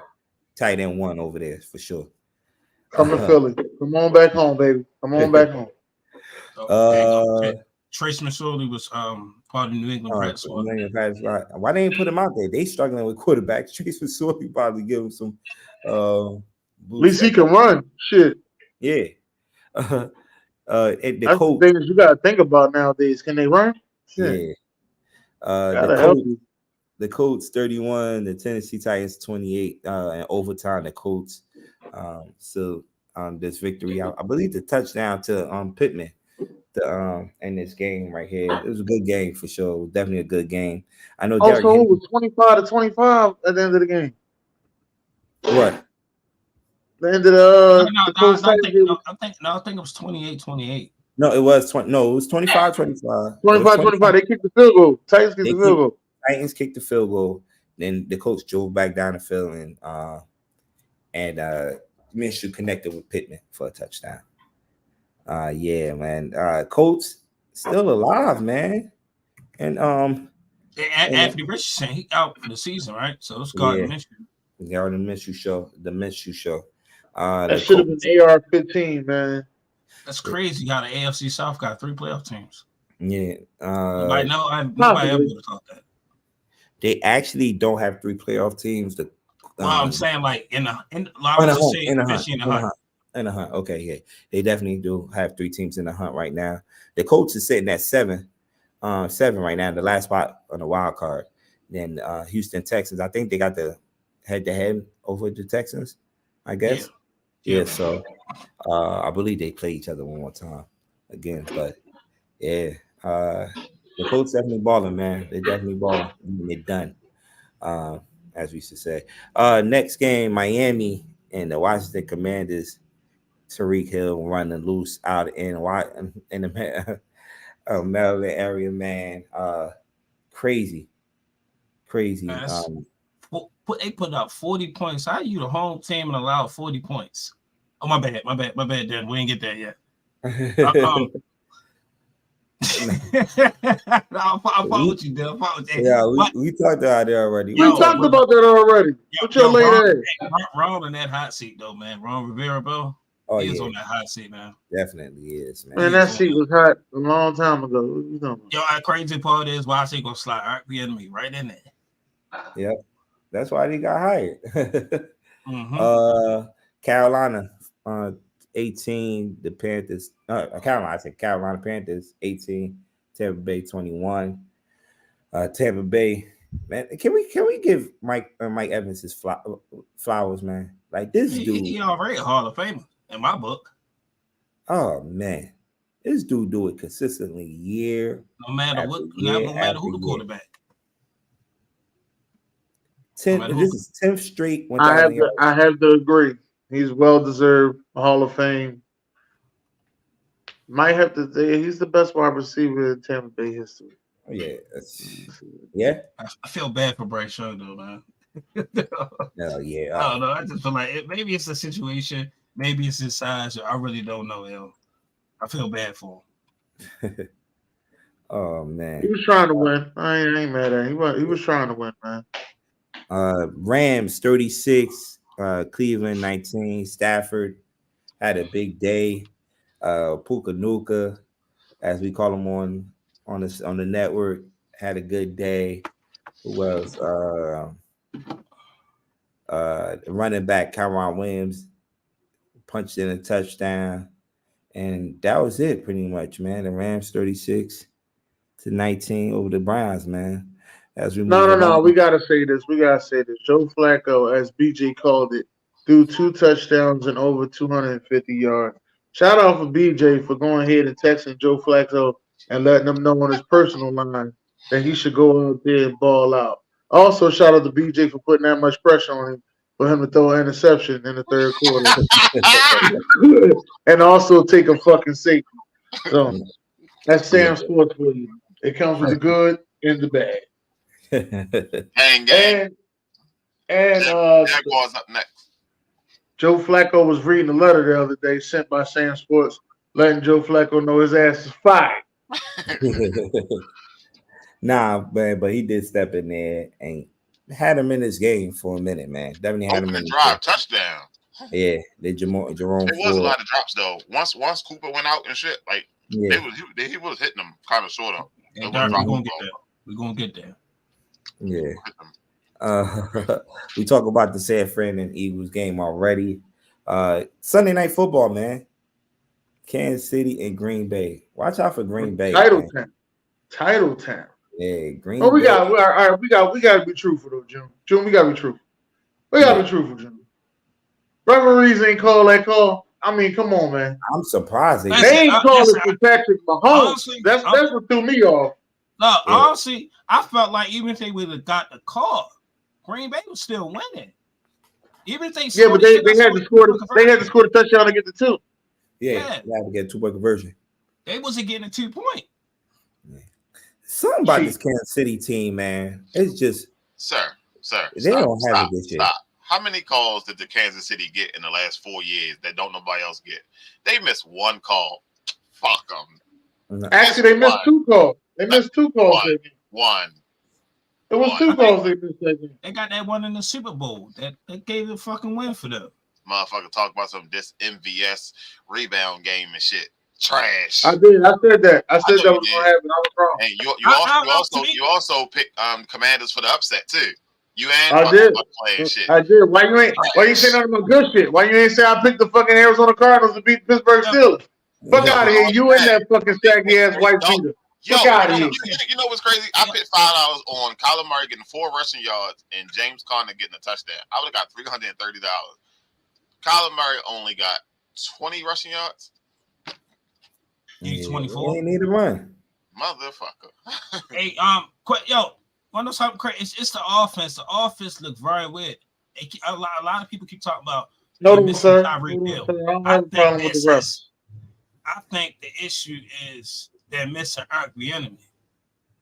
Speaker 2: tight end one over there for sure.
Speaker 1: Come to Philly. Come on back home, baby. Come on back home.
Speaker 3: Trace McSorley was part of the New England practice squad.
Speaker 2: Why they didn't put him out there? They struggling with quarterbacks. Trace McSorley probably give him some.
Speaker 1: At least he can run. Shit.
Speaker 2: Yeah.
Speaker 1: That's the thing you gotta think about nowadays. Can they run?
Speaker 2: Shit. Yeah. The Colts 31, the Tennessee Titans 28, and overtime the Colts. This victory, I believe the touchdown to Pittman in this game right here. It was a good game for sure. Definitely a good game. I know.
Speaker 1: Also, it was 25-25 at the end of the game.
Speaker 2: What?
Speaker 1: The end of
Speaker 3: I think it was 28-28.
Speaker 2: No, it was 20. No, it was 25-25.
Speaker 1: 25-25. They kicked the field goal. Titans kicked the field goal.
Speaker 2: Titans kicked the field goal. Then the coach drove back down the field and Minshew connected with Pittman for a touchdown. Yeah, man. Colts still alive, man. And
Speaker 3: Anthony Richardson, he out for the season, right? So it's
Speaker 2: yeah,
Speaker 3: Minshew.
Speaker 2: Yeah, the Minshew show.
Speaker 1: That should have been AR-15, man.
Speaker 3: That's crazy. How the AFC South got 3 playoff teams.
Speaker 2: Yeah.
Speaker 3: Nobody ever would have thought that.
Speaker 2: They actually don't have 3 playoff teams.
Speaker 3: I'm saying like in the
Speaker 2: hunt. Okay, yeah. They definitely do have 3 teams in the hunt right now. The Colts is sitting at 7 right now, the last spot on the wild card. Then Houston Texans, I think they got the head-to-head over the Texans, I guess. Yeah, so I believe they play each other one more time again. But yeah, the Colts definitely balling, man. They definitely balling. They're done, as we should say. Next game, Miami and the Washington Commanders. Tyreek Hill running loose out in the Maryland area, man. Crazy.
Speaker 3: They put up 40 points. How you the home team and allow 40 points? Oh, my bad, Dan. We ain't get that yet. I follow with you, Dan.
Speaker 2: Yeah, we talked about that already.
Speaker 1: We talked about that already. Put your lady
Speaker 3: Ron in that hot seat, though, man. Ron Rivera, bro.
Speaker 2: Oh,
Speaker 3: he is on that hot seat, man.
Speaker 2: Definitely is, man.
Speaker 1: Man, that seat was hot a long time ago. What you talking about?
Speaker 3: Yo, our crazy part is why she gonna slide me right in there.
Speaker 2: Yep. That's why they got hired. Carolina 18, the Panthers. Carolina Panthers 18, Tampa Bay 21. Tampa Bay, man. Can we give Mike Evans his flowers, man? Like this dude.
Speaker 3: He already a Hall of Famer in my book.
Speaker 2: Oh man, this dude do it consistently year.
Speaker 3: No matter who the quarterback.
Speaker 2: This is 10th straight.
Speaker 1: I have to agree. He's well deserved Hall of Fame. Might have to say he's the best wide receiver in Tampa Bay history.
Speaker 2: Oh, yeah.
Speaker 3: I feel bad for Bryce Young though, man.
Speaker 2: No, yeah.
Speaker 3: I don't know. I just feel like maybe it's a situation. Maybe it's his size. I really don't know. I feel bad for him.
Speaker 2: Oh man,
Speaker 1: he was trying to win. I ain't mad at him. He was trying to win, man.
Speaker 2: Rams 36, Cleveland 19. Stafford had a big day. Puka Nuka, as we call him on the network, had a good day. Who else? Running back Kyron Williams punched in a touchdown, and that was it pretty much, man. The Rams 36-19 over the Browns, man. As we
Speaker 1: no, we gotta say this. Joe Flacco, as BJ called it, threw 2 touchdowns and over 250 yards. Shout out for BJ for going ahead and texting Joe Flacco and letting him know on his personal line that he should go out there and ball out. Also, shout out to BJ for putting that much pressure on him for him to throw an interception in the third quarter. And also take a fucking safety. So that's SamzSportz for you. It comes with the good and the bad.
Speaker 4: And Jaguars up next.
Speaker 1: Joe Flacco was reading a letter the other day sent by SamzSportz, letting Joe Flacco know his ass is fired.
Speaker 2: Nah, but he did step in there and had him in this game for a minute, man. Definitely had him in the
Speaker 4: drive touchdown.
Speaker 2: Yeah, Jerome.
Speaker 4: There was a lot of drops though. Once Cooper went out and shit, like he was hitting them kind of sort of.
Speaker 3: We're gonna get there.
Speaker 2: Yeah. We talk about the San Fran and Eagles game already. Sunday Night Football, man. Kansas City and Green Bay. Watch out for Green Bay.
Speaker 1: Title time.
Speaker 2: Yeah, Green
Speaker 1: Bay. We got to be truthful though, June. We got to be truthful. June. Referees ain't call that call. I mean, come on, man.
Speaker 2: I'm surprised
Speaker 1: they ain't calling for Patrick Mahomes. That's what threw me off.
Speaker 3: No, honestly, I felt like even if they would have got the call, Green Bay was still winning. Even if they
Speaker 1: but they had to score the touchdown to get the 2.
Speaker 2: Yeah. They had to get a 2-point conversion.
Speaker 3: They wasn't getting a 2-point.
Speaker 2: Yeah. Something about this Kansas City team, man. It's just
Speaker 4: sir.
Speaker 2: They don't have a good shit.
Speaker 4: How many calls did the Kansas City get in the last 4 years that don't nobody else get? They missed one call. Fuck them.
Speaker 1: Actually, they missed 2 calls. They missed 2 calls.
Speaker 4: One.
Speaker 1: It was 2 calls they missed that game.
Speaker 3: They got that one in the Super Bowl. That gave a fucking win for them.
Speaker 4: Motherfucker talk about some MVS rebound game and shit. Trash.
Speaker 1: I did. I said that. I said that was gonna happen. I was wrong.
Speaker 4: And you also picked Commanders for the upset too. You and
Speaker 1: I did.
Speaker 4: Playing shit.
Speaker 1: I did. Why you saying none of my good shit? Why you ain't say I picked the fucking Arizona Cardinals to beat Pittsburgh Steelers? Fuck out of here. You and that fucking saggy ass white Peter. Fuck out of here.
Speaker 4: You know what's crazy? I picked $5 on Kyler Murray getting 4 rushing yards and James Conner getting a touchdown. I would have got $330. Kyler Murray only got 20 rushing yards.
Speaker 3: You 24.
Speaker 2: He ain't need to run.
Speaker 4: Motherfucker.
Speaker 3: Hey, wanna know something crazy? It's the offense. The offense looks very weird. A lot of people keep talking about
Speaker 1: sir.
Speaker 3: Tyreek Hill. I think the issue is they're missing Eric Bieniemy.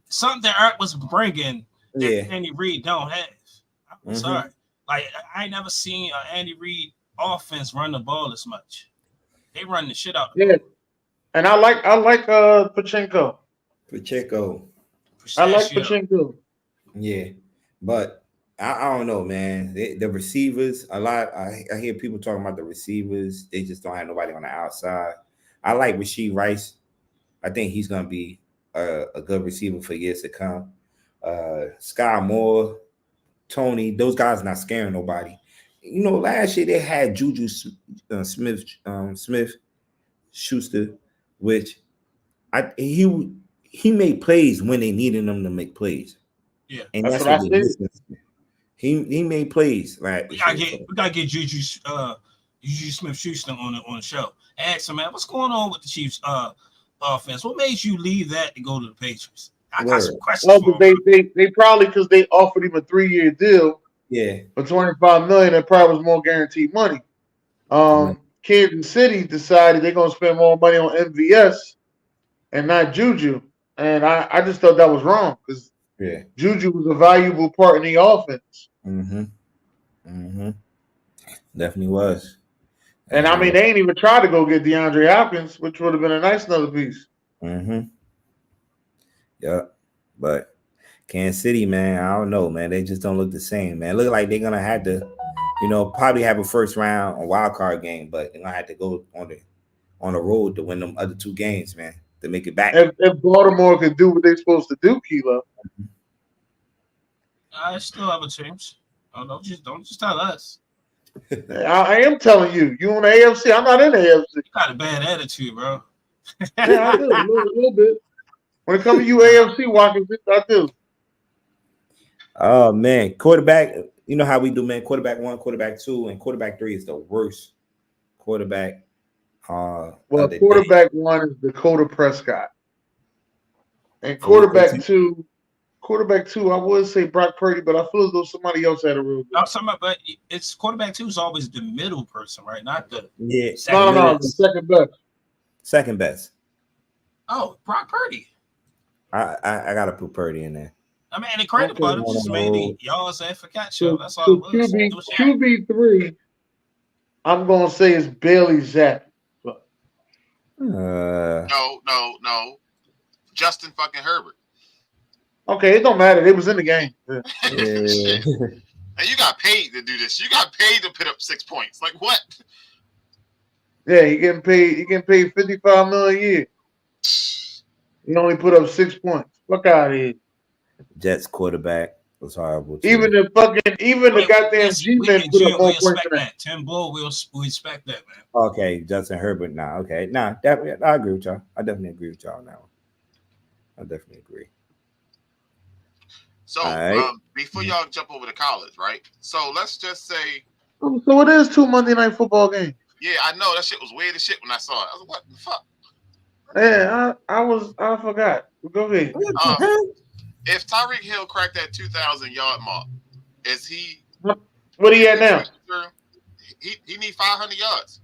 Speaker 3: Something that Eric was bringing that Andy Reid don't have. I'm sorry. Like I ain't never seen Andy Reid offense run the ball as much. They run the shit out.
Speaker 1: Yeah, and I like Pacheco. I like Pacheco.
Speaker 2: Yeah, but I don't know, man. The receivers, a lot. I hear people talking about the receivers. They just don't have nobody on the outside. I like Rashee Rice. I think he's gonna be a good receiver for years to come. Sky Moore, Tony, those guys not scaring nobody. You know, last year they had Juju Smith Schuster, which he made plays when they needed him to make plays.
Speaker 3: Yeah,
Speaker 2: and that's what they missed. He made plays. Right,
Speaker 3: we gotta get Juju Smith Schuster on the show. Ask him, man, what's going on with the Chiefs offense? What made you leave that to go to the Patriots? I got some questions.
Speaker 1: Well, they probably because they offered him a 3-year deal.
Speaker 2: Yeah,
Speaker 1: for $25 million, that probably was more guaranteed money. Kansas City decided they're gonna spend more money on MVS and not Juju, and I just thought that was wrong because Juju was a valuable part in the offense.
Speaker 2: Definitely was.
Speaker 1: And I mean, they ain't even tried to go get DeAndre Hopkins, which would have been a nice another piece.
Speaker 2: Yeah, but Kansas City, man, I don't know, man. They just don't look the same, man. Look like they're gonna have to, probably have a first round or wild card game, but they're gonna have to go on the road to win them other 2 games, man, to make it back.
Speaker 1: If Baltimore can do what they're supposed to do, Kilo.
Speaker 3: I still have a chance. Oh, don't just tell us.
Speaker 1: I am telling you. You on the AFC? I'm not in the AFC.
Speaker 3: You got a bad attitude, bro.
Speaker 1: Yeah, I do a little bit. When it comes to you AFC watching, I do.
Speaker 2: Oh man, quarterback. You know how we do, man. Quarterback 1, quarterback 2, and quarterback 3 is the worst quarterback.
Speaker 1: Quarterback 1 is Dakota Prescott, and quarterback 2, I would say Brock Purdy, but I feel as though somebody else had a real good.
Speaker 3: No, but it's quarterback 2 is always the middle person, right? Not the
Speaker 1: the second best.
Speaker 2: Second best.
Speaker 3: Oh, Brock Purdy.
Speaker 2: I gotta put Purdy in there.
Speaker 3: I mean, the credit part of just maybe y'all say for catch up. That's all.
Speaker 1: QB3, I'm gonna say it's Bailey Zappe.
Speaker 4: No. Justin fucking Herbert.
Speaker 1: Okay, it don't matter. They was in the game. Yeah.
Speaker 4: And you got paid to do this. You got paid to put up 6 points. Like what?
Speaker 1: Yeah, he getting paid. He getting paid $55 million a year. He only put up 6 points. Fuck out of here.
Speaker 2: Jets quarterback was horrible.
Speaker 1: Even the goddamn G-men put up more points than that.
Speaker 3: Tim Bull, we'll respect that, man.
Speaker 2: Okay, Justin Herbert. Okay. I agree with y'all. I definitely agree with y'all on that one. I definitely agree.
Speaker 4: So before y'all jump over to college, right? So let's just say.
Speaker 1: So it is 2 Monday Night Football games.
Speaker 4: Yeah, I know that shit was weird as shit when I saw it. I was like, what the fuck?
Speaker 1: Yeah, I forgot. Go ahead.
Speaker 4: If Tyreek Hill cracked that 2,000-yard mark, is he?
Speaker 1: What he at now?
Speaker 4: He need 500 yards.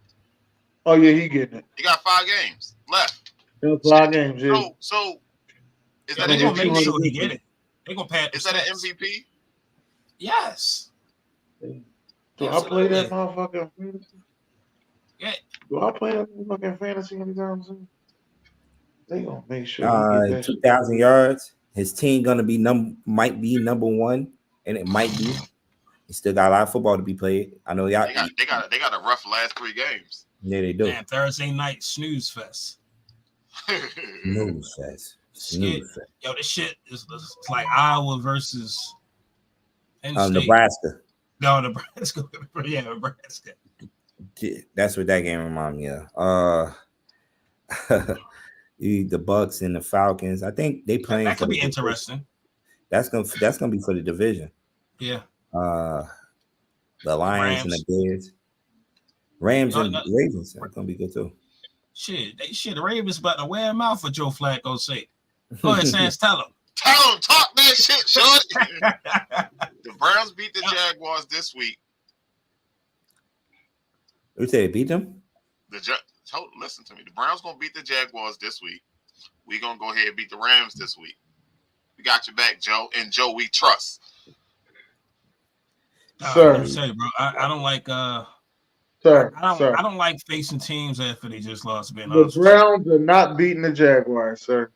Speaker 1: Oh yeah, he getting it.
Speaker 4: He got 5 games left.
Speaker 1: 5 games. Yeah.
Speaker 4: So is that
Speaker 3: they
Speaker 4: an
Speaker 3: gonna
Speaker 4: MVP?
Speaker 3: make sure he get it? They gonna pat.
Speaker 4: Is that an MVP?
Speaker 3: Yes.
Speaker 1: Do I play that motherfucking fantasy?
Speaker 3: Yeah.
Speaker 1: Do I play that motherfucking fantasy anytime soon? They gonna make sure he get that
Speaker 2: 2,000 yards. His team gonna be might be number one, and it might be. He still got a lot of football to be played. I know y'all.
Speaker 4: They got a rough last 3 games.
Speaker 2: Yeah, they do.
Speaker 3: Man, Thursday night snooze fest.
Speaker 2: Snooze fest.
Speaker 3: Yo, this shit is like Iowa versus
Speaker 2: Nebraska.
Speaker 3: No, Nebraska. Yeah, Nebraska.
Speaker 2: That's what that game reminds me of. The Bucks and the Falcons. I think they playing.
Speaker 3: That could be interesting.
Speaker 2: That's gonna be for the division.
Speaker 3: Yeah.
Speaker 2: The Lions and the Bears. Rams and Ravens are gonna be good too.
Speaker 3: Shit, the Ravens about to wear him out for Joe Flacco's sake. Go ahead, Sans, tell him.
Speaker 4: Tell him, talk that shit, shorty. The Browns beat the Jaguars this week.
Speaker 2: You say they beat them?
Speaker 4: Listen to me. The Browns gonna beat the Jaguars this week. We gonna go ahead and beat the Rams this week. We got your back, Joe. And Joe, we trust.
Speaker 1: Sir,
Speaker 3: say, bro, I don't like
Speaker 1: Sir,
Speaker 3: I don't like facing teams after they just lost.
Speaker 1: The Browns are not beating the Jaguars, sir.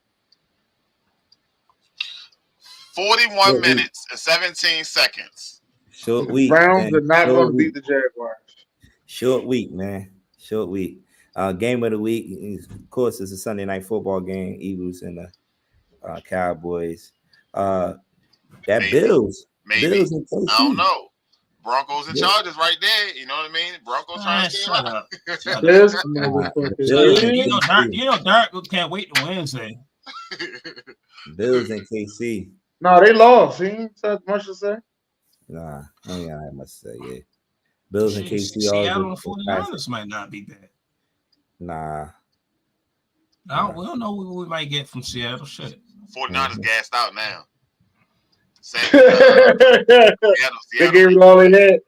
Speaker 4: 41 minutes and 17 seconds.
Speaker 2: Short week.
Speaker 1: Browns are not going to beat the Jaguars.
Speaker 2: Short week, man. Short week. Game of the week, of course, it's a Sunday night football game. Eagles and the Cowboys. Bills.
Speaker 4: Maybe.
Speaker 2: Bills and KC.
Speaker 4: I don't know. Broncos and Chargers right there. You know what I mean? Broncos trying to
Speaker 3: shut up. You know, Dark can't wait to Wednesday.
Speaker 2: Bills and KC.
Speaker 1: No, they lost. He ain't much to say.
Speaker 2: Nah, I ain't got much to say. Yeah, Bills and KC.
Speaker 3: Seattle and 49ers might not be bad.
Speaker 2: Nah.
Speaker 3: We don't know what we might get from Seattle. Shit.
Speaker 4: 49ers gassed out now.
Speaker 1: They gave it all they had.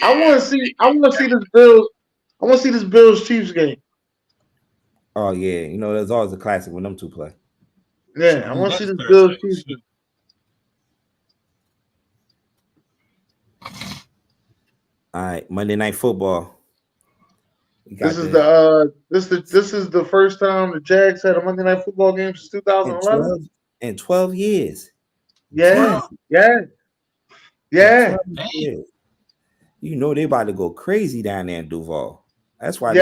Speaker 1: I want to see this Bills. I want to see this Bills Chiefs game.
Speaker 2: Oh yeah, you know there's always a classic when them two play.
Speaker 1: Yeah, I want to see this Bills Chiefs game.
Speaker 2: All right, Monday Night Football.
Speaker 1: This is the first time the Jags had a Monday Night Football game since 2011.
Speaker 2: In 12 years.
Speaker 1: Yeah.
Speaker 2: You know they about to go crazy down there in Duval. That's why.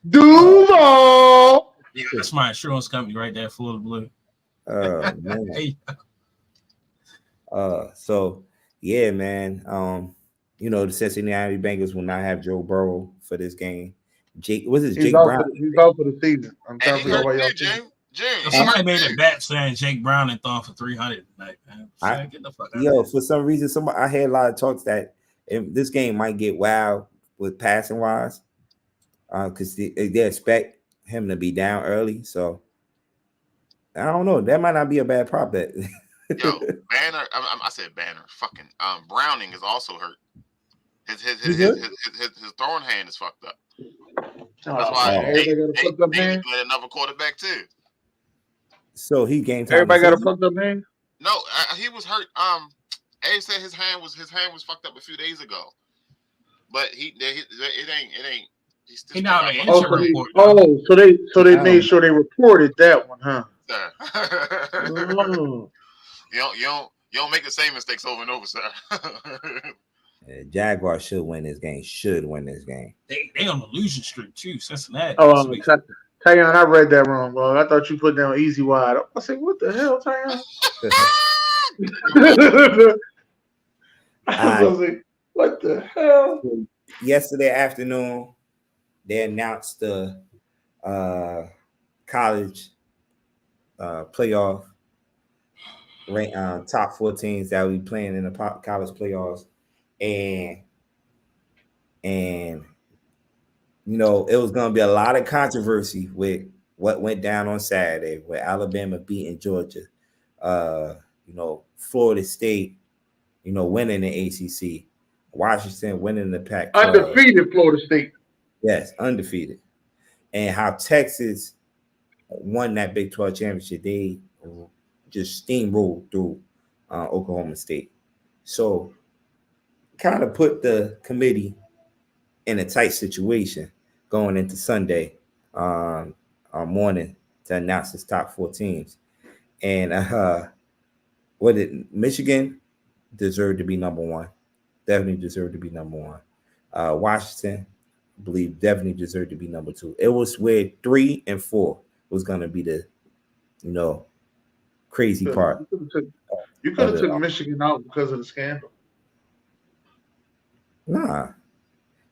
Speaker 1: Duval.
Speaker 3: Yeah, that's my insurance company right there, full of blue.
Speaker 2: Man. So yeah, man. You know the Cincinnati Bengals will not have Joe Burrow for this game. Jake Brown?
Speaker 1: He's out for the season. I'm trying to figure out why y'all think.
Speaker 3: Somebody made a bet saying Jake Brown and thrown for 300 tonight, man. Get the fuck out.
Speaker 2: For some reason, I had a lot of talks that this game might get wild with passing wise, because they expect him to be down early. So I don't know. That might not be a bad prop bet.
Speaker 4: Yo, Banner. I said Banner. Fucking Browning is also hurt. His throwing hand is fucked up. That's why they need another quarterback too.
Speaker 2: So he game time.
Speaker 1: Everybody got a fucked up hand?
Speaker 4: No, he was hurt. A said his hand was fucked up a few days ago, but it ain't. He's not an injury report.
Speaker 1: So they made sure they reported that one, huh?
Speaker 4: You don't make the same mistakes over and over, sir.
Speaker 2: Jaguars should win this game.
Speaker 3: They on the losing streak too. Cincinnati.
Speaker 1: Tyon, I read that wrong, bro. I thought you put down easy wide. I said, what the hell, Tyon? I was like, what the hell?
Speaker 2: Yesterday afternoon, they announced the college playoff top 4 teams that will be playing in the college playoffs, and you know it was going to be a lot of controversy with what went down on Saturday, with Alabama beating Georgia, Florida State, winning the ACC, Washington winning the Pac-12.
Speaker 1: Undefeated Florida State.
Speaker 2: Yes, undefeated, and how Texas won that Big 12 championship. They just steamrolled through Oklahoma State. So kind of put the committee in a tight situation going into Sunday morning to announce his top 4 teams. And what did Michigan deserved to be number 1? Definitely deserved to be number 1. Washington, I believe, definitely deserved to be number 2. It was where 3 and 4 was going to be the, crazy part.
Speaker 1: You could have took Michigan out because of the scandal.
Speaker 2: Nah,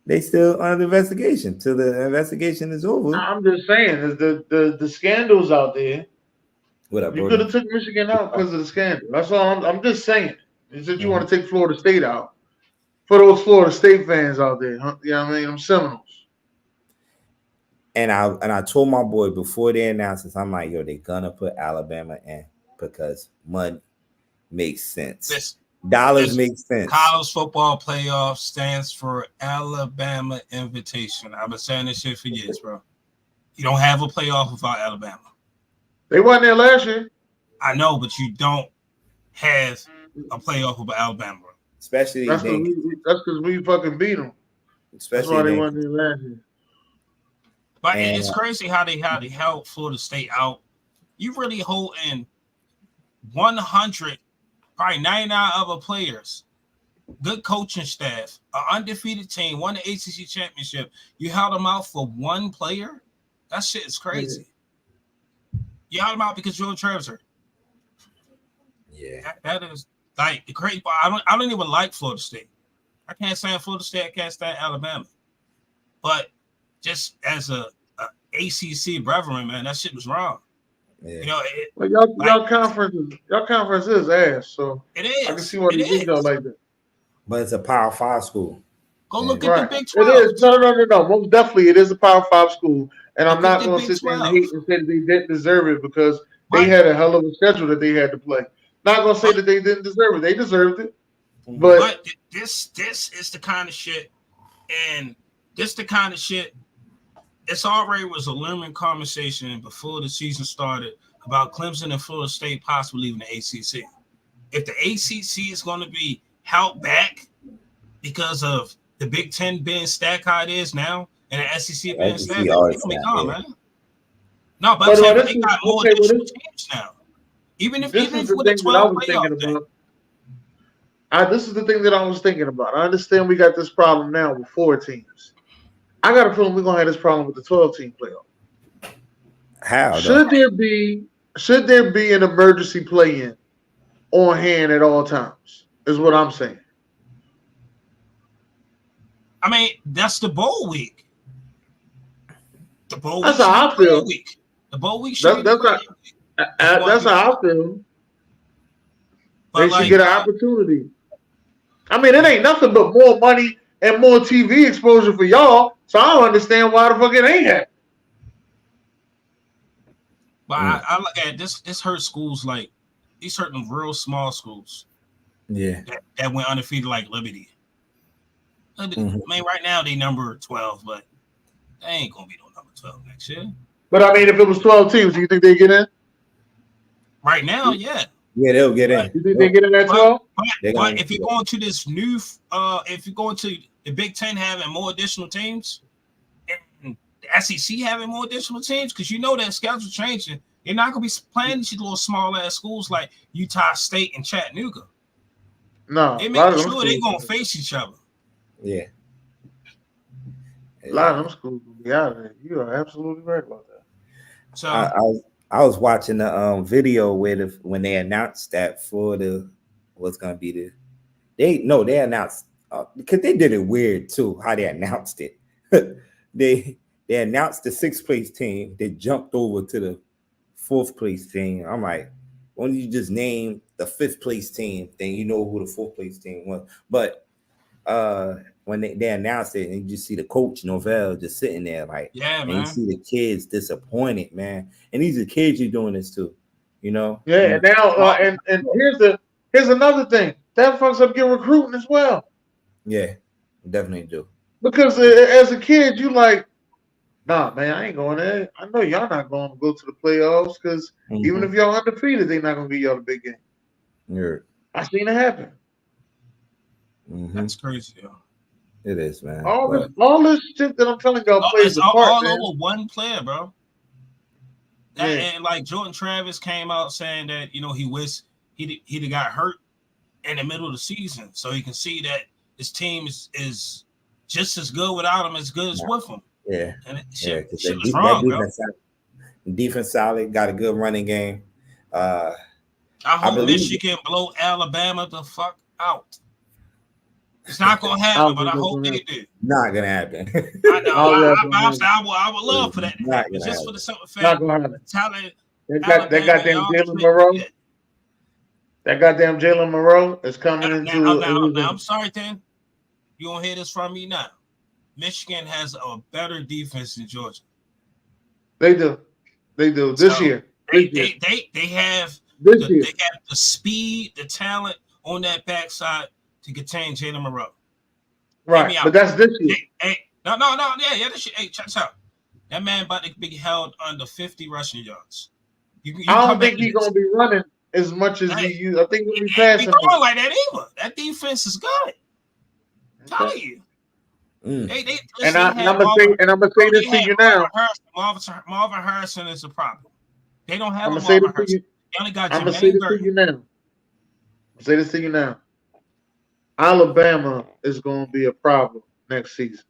Speaker 2: they still under investigation till the investigation is over.
Speaker 1: I'm just saying, is the scandals out there.
Speaker 2: What up,
Speaker 1: you could have took Michigan out because of the scandal. That's all. I'm just saying. Is that you want to take Florida State out for those Florida State fans out there? Huh? You know what I mean? I'm Seminoles.
Speaker 2: And I told my boy before they announced this, I'm like, yo, they're gonna put Alabama in because money makes sense. Dollars make sense.
Speaker 3: College football playoff stands for Alabama Invitation. I've been saying this shit for years, bro. You don't have a playoff without Alabama.
Speaker 1: They wasn't there last year.
Speaker 3: I know, but you don't have a playoff without Alabama.
Speaker 2: Especially
Speaker 1: that's because we fucking beat them. That's why they wasn't there last year.
Speaker 3: But it's crazy how they held Florida State out. You really holding 100, probably 99 other players, good coaching staff, an undefeated team, won the ACC championship. You held them out for one player? That shit is crazy. You held them out because Jordan Travis hurt.
Speaker 2: Yeah.
Speaker 3: That is like the crazy part. I don't even like Florida State. I can't stand Florida State. I can't stand Alabama. But just as a ACC brethren, man, that shit was wrong.
Speaker 2: Yeah.
Speaker 1: Y'all conference is ass. So
Speaker 3: it is.
Speaker 1: I can see why they do like that.
Speaker 2: But it's a Power 5 school.
Speaker 3: Go look at the Big 12.
Speaker 1: It is. No. Most definitely, it is a Power 5 school. And I'm not going to sit there and hate and say that they didn't deserve it because they had a hell of a schedule that they had to play. Not going to say that they didn't deserve it. They deserved it. But
Speaker 3: this is the kind of shit, and this the kind of shit. It's already was a looming conversation before the season started about Clemson and Florida State possibly leaving the ACC. If the ACC is going to be held back because of the Big Ten being stacked how it is now, and the SEC being stacked, it's going to be gone, man. No, but they got more additional teams now. Even with the 12 playoff thing.
Speaker 1: This is the thing that I was thinking about. I understand we got this problem now with 4 teams. I got a feeling we're gonna have this problem with the 12-team playoff.
Speaker 2: How?
Speaker 1: Should there be an emergency play-in on hand at all times? Is what I'm saying.
Speaker 3: I mean, that's the bowl week. The bowl week.
Speaker 1: That's how I feel.
Speaker 3: The bowl week should
Speaker 1: that's how I feel. They should get an opportunity. I mean, it ain't nothing but more money and more TV exposure for y'all. So I don't understand why the fuck it ain't happening.
Speaker 3: But I look at this. This hurts schools like these hurting real small schools.
Speaker 2: Yeah,
Speaker 3: that went undefeated like Liberty. I mean, right now they number 12, but they ain't gonna be no number 12 next year.
Speaker 1: But I mean, if it was 12 teams, do you think they get in?
Speaker 3: Right now, yeah.
Speaker 2: Yeah, they'll get in.
Speaker 1: You think they get in at 12?
Speaker 3: But if you're going to this new, if you're going to the Big Ten having more additional teams, and the SEC having more additional teams, because you know that schedule changing, they're not going to be playing these little small ass schools like Utah State and Chattanooga.
Speaker 1: No,
Speaker 3: they make sure they're going to face each other.
Speaker 2: Yeah.
Speaker 1: A lot of them schools will be out of there. You are absolutely right about that.
Speaker 3: So
Speaker 2: I was watching the video when they announced that Florida was gonna be they announced because they did it weird too how they announced it. they announced the 6th place team. They jumped over to the 4th place team. I'm like, why don't you just name the 5th place team? Then you know who the 4th place team was. But when they announced it, and you just see the coach Novell just sitting there, like,
Speaker 3: yeah, man.
Speaker 2: And you see the kids disappointed, man. And these are kids you're doing this to, you know.
Speaker 1: Yeah, and now and here's another thing that fucks up your recruiting as well.
Speaker 2: Yeah, definitely do.
Speaker 1: Because as a kid, you like, nah, man, I ain't going there. I know y'all not going to go to the playoffs because even if y'all undefeated, they're not going to give y'all the big game.
Speaker 2: Yeah.
Speaker 1: I seen it happen.
Speaker 3: That's crazy, yo.
Speaker 2: It is, man.
Speaker 1: All this shit that I'm telling y'all plays a part,
Speaker 3: all
Speaker 1: man.
Speaker 3: over one player, bro. And like Jordan Travis came out saying that he wished he'd got hurt in the middle of the season, so he can see that his team is just as good without him as good as with him.
Speaker 2: Yeah,
Speaker 3: and shit was wrong, bro.
Speaker 2: Defense solid, got a good running game.
Speaker 3: I hope Michigan blow Alabama the fuck out. It's not gonna happen, but I hope they do.
Speaker 2: Not gonna happen.
Speaker 3: I know. I would love for that to happen. Just for the simple fact, talent.
Speaker 1: That goddamn Jalen Monroe. That goddamn Jalen Monroe is coming into.
Speaker 3: Now, I'm sorry, Tim. You won't hear this from me now. Michigan has a better defense than Georgia.
Speaker 1: They do. This year.
Speaker 3: They have the speed, the talent on that backside to contain Jalen Monroe.
Speaker 1: Right, but that's this year.
Speaker 3: No, yeah, this year. Hey, check this out. That man about to be held under 50 rushing yards.
Speaker 1: I don't think he's gonna be running as much as he used. I think he'll be passing.
Speaker 3: He going like that either. That defense is good. I'm telling you. I'm gonna say this to you now. Marvin Harrison is a problem. They don't have Marvin Harrison. They only got Jermaine Burton.
Speaker 1: Say this to you now. Alabama is going to be a problem next season.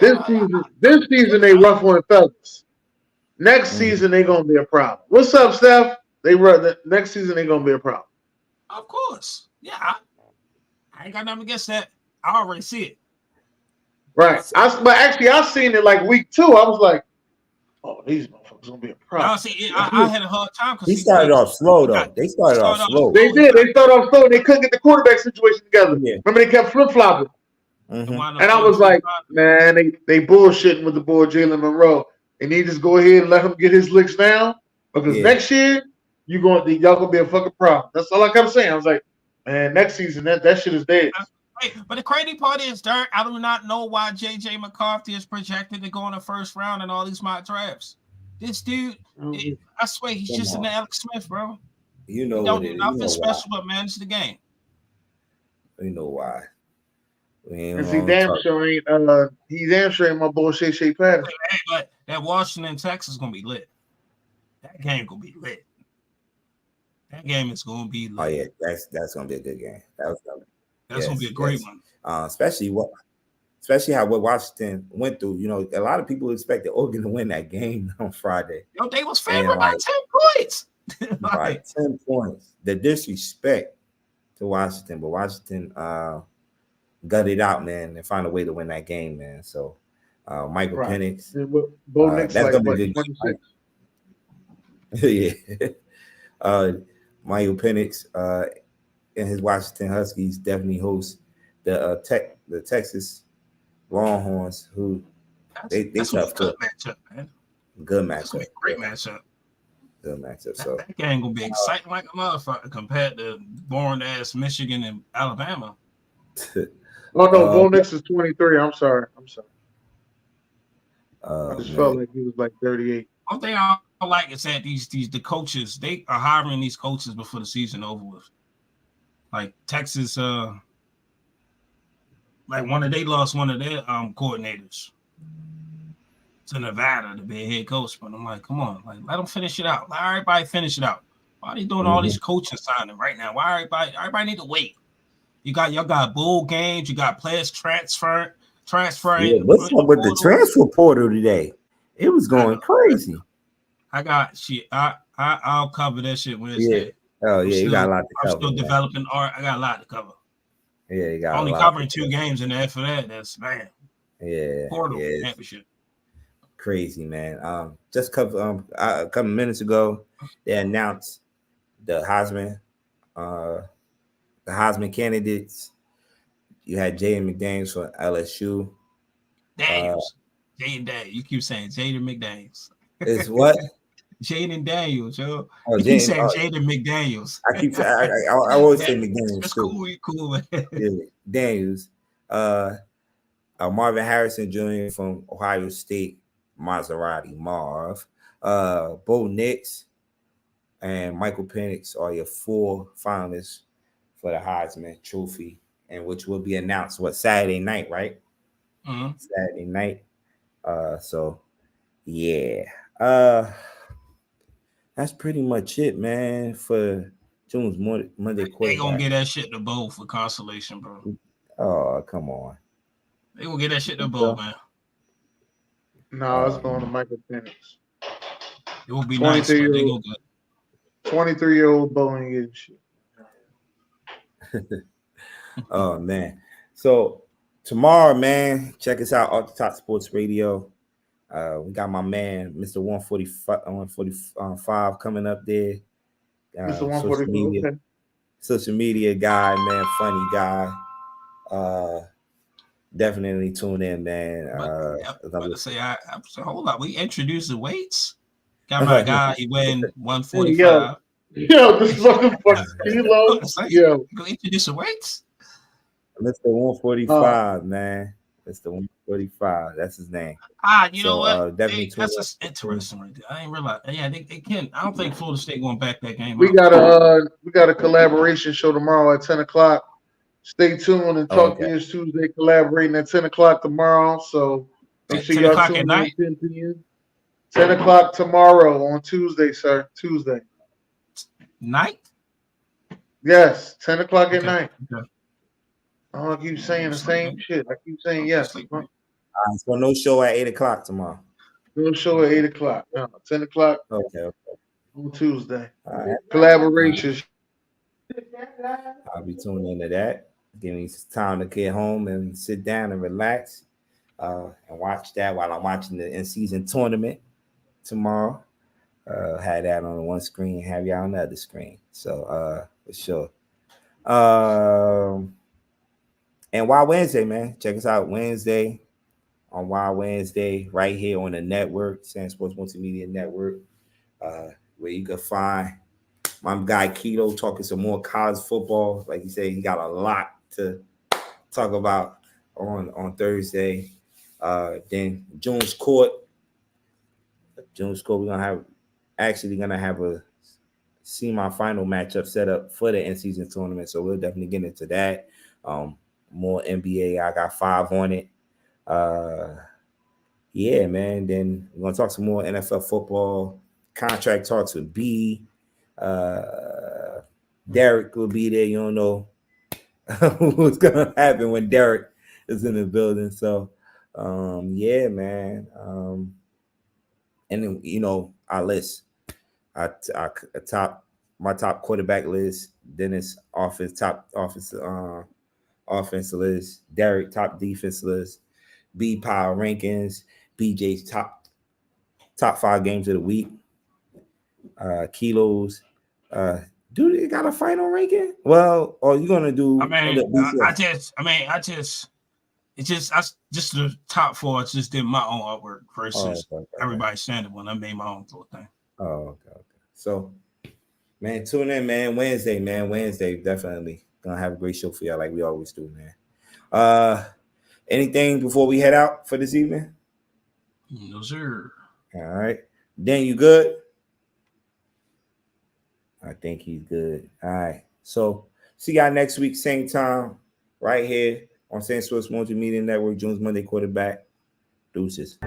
Speaker 1: This season they ruffling feathers. Next season they going to be a problem. What's up, Steph? Next season they going to be a problem.
Speaker 3: Of course, yeah. I ain't got nothing against that. I already see it.
Speaker 1: Right. But actually, I seen it like week 2. I was like, oh, these motherfuckers gonna be a problem.
Speaker 3: No, see, I had a hard time because
Speaker 2: he started off slow though. They started off slow.
Speaker 1: They did. They started off slow. They couldn't get the quarterback situation together. Yeah. Remember, they kept flip flopping. And I was like, man, they bullshitting with the boy Jalen Monroe. They need to just go ahead and let him get his licks down because next year y'all gonna be a fucking problem. That's all I kept saying. I was like, man, next season that shit is dead.
Speaker 3: But the crazy part is, Dirk, I do not know why J.J. McCarthy is projected to go in the first round in all these mock drafts. This dude, I swear, he's just an Alex Smith, bro.
Speaker 2: You know,
Speaker 3: he don't do nothing special but manage the game.
Speaker 2: You know why?
Speaker 1: And he damn sure ain't my boy Shea Patterson.
Speaker 3: But that Washington, Texas gonna be lit. That game gonna be lit. That game is gonna be lit.
Speaker 2: Oh yeah, that's gonna be a good game.
Speaker 3: That's gonna be a great one.
Speaker 2: Especially how what Washington went through. You know, a lot of people expected Oregon to win that game on Friday.
Speaker 3: Yo, they was favored by 10 points.
Speaker 2: By 10 points. The disrespect to Washington, but Washington gutted it out, man, and found a way to win that game, man. So Michael Penix. That's gonna be good. Yeah. Michael Penix and his Washington Huskies definitely host the Texas Longhorns, who they tough.
Speaker 3: Good matchup, man.
Speaker 2: Good matchup.
Speaker 3: Great matchup.
Speaker 2: Good matchup. So
Speaker 3: that game gonna be exciting like a motherfucker compared to boring ass Michigan and Alabama.
Speaker 1: Oh no, Bo Nix is 23. I'm sorry. I just felt like he was like 38.
Speaker 3: One thing I like is that the coaches, they are hiring these coaches before the season over with. Like Texas, like they lost one of their coordinators to Nevada to be a head coach. But I'm like, come on, like let them finish it out. Let everybody finish it out. Why are they doing all these coaching signing right now? Why everybody need to wait? Y'all got bowl games, you got players transferring.
Speaker 2: Yeah, what's up with the transfer portal today? It was going crazy.
Speaker 3: I got shit. I'll cover that shit Wednesday.
Speaker 2: Yeah. Oh yeah, you got a lot to cover.
Speaker 3: I'm still developing art. I got a lot to cover.
Speaker 2: Yeah, you got
Speaker 3: only covering 2 games, and after that, that's man.
Speaker 2: Yeah,
Speaker 3: portal championship.
Speaker 2: Crazy, man. Just a couple minutes ago, they announced the Heisman candidates. You had Jaden McDaniels for LSU.
Speaker 3: Daniels. Jaden Daniels. You keep saying Jaden McDaniels.
Speaker 2: It's what?
Speaker 3: Jaden Daniels, yo. You keep saying Jaden McDaniels.
Speaker 2: I keep saying I always say McDaniels.
Speaker 3: That's cool, man.
Speaker 2: Yeah, Daniels. Marvin Harrison Jr. from Ohio State, Maserati Marv. Bo Nix and Michael Penix are your 4 finalists for the Heisman Trophy. and which will be announced Saturday night, right?
Speaker 3: Mm-hmm.
Speaker 2: Saturday night. So yeah. That's pretty much it, man, for June's Monday quarterback.
Speaker 3: They gonna get that shit to bowl for consolation, bro.
Speaker 2: Oh, come on.
Speaker 3: They gonna get that shit to bowl, man.
Speaker 1: No, it's going to Michael Penix.
Speaker 3: It will be nice, but they gonna get
Speaker 1: 23-year-old bowling getting shit.
Speaker 2: Oh man. So tomorrow, man, check us out on Top Sports Radio. We got my man, Mr. 145 coming up there.
Speaker 1: Mr. 145.
Speaker 2: Social media guy, man, funny guy. Definitely tune in, man.
Speaker 3: Hold on. We introduced the weights. Got my guy. He weighed 145.
Speaker 1: Yo, this motherfucker kilo. Yo,
Speaker 3: go introduce the weights.
Speaker 2: Mr. 145, man. Mr. 145. That's his name.
Speaker 3: You know what? Definitely that's just interesting right there. I ain't realize. Yeah, they can. I don't think Florida State going back that game.
Speaker 1: We got a collaboration show tomorrow at 10:00. Stay tuned and Talk News Tuesday collaborating at 10:00 tomorrow. So make sure y'all tune in at 10 p.m. 10:00 tomorrow on Tuesday, sir. Tuesday.
Speaker 3: Night?
Speaker 1: Yes, 10:00 at night. Okay. I don't keep saying the same shit. I keep saying yes.
Speaker 2: So no show at 8:00 tomorrow.
Speaker 1: No show at 8:00. No, 10:00.
Speaker 2: Okay.
Speaker 1: On Tuesday. Right. Collaboration.
Speaker 2: I'll be tuning into that. Give me some time to get home and sit down and relax and watch that while I'm watching the in-season tournament tomorrow. Have that on one screen, have y'all on the other screen. So for sure. And Wild Wednesday, man. Check us out Wednesday on Wild Wednesday right here on the network, SamzSportz Multimedia Network, where you can find my guy Keto talking some more college football. Like you said, he got a lot to talk about on Thursday. Then June's Court, we're gonna have a semi-final matchup set up for the in-season tournament. So we'll definitely get into that. More NBA. I got 5 on it. Yeah, man. Then we're gonna talk some more NFL football. Contract talks with B. Derek will be there. You don't know what's gonna happen when Derek is in the building. So yeah, man. And then our list. My top quarterback list. Dennis top offense list. Derek top defense list. B power rankings. BJ's top 5 games of the week. Kilos. Do they got a final ranking? Well, are you gonna do?
Speaker 3: It's just the top 4. I just did my own artwork versus everybody's standard one. I made my own little thing.
Speaker 2: Oh, okay. So, man, tune in, man. Wednesday, definitely gonna have a great show for y'all, like we always do, man. Anything before we head out for this evening?
Speaker 3: No, sir.
Speaker 2: All right. Dan, you good? I think he's good. All right. So see y'all next week, same time, right here on SamzSportz Multimedia Network, June's Monday Quarterback. Deuces.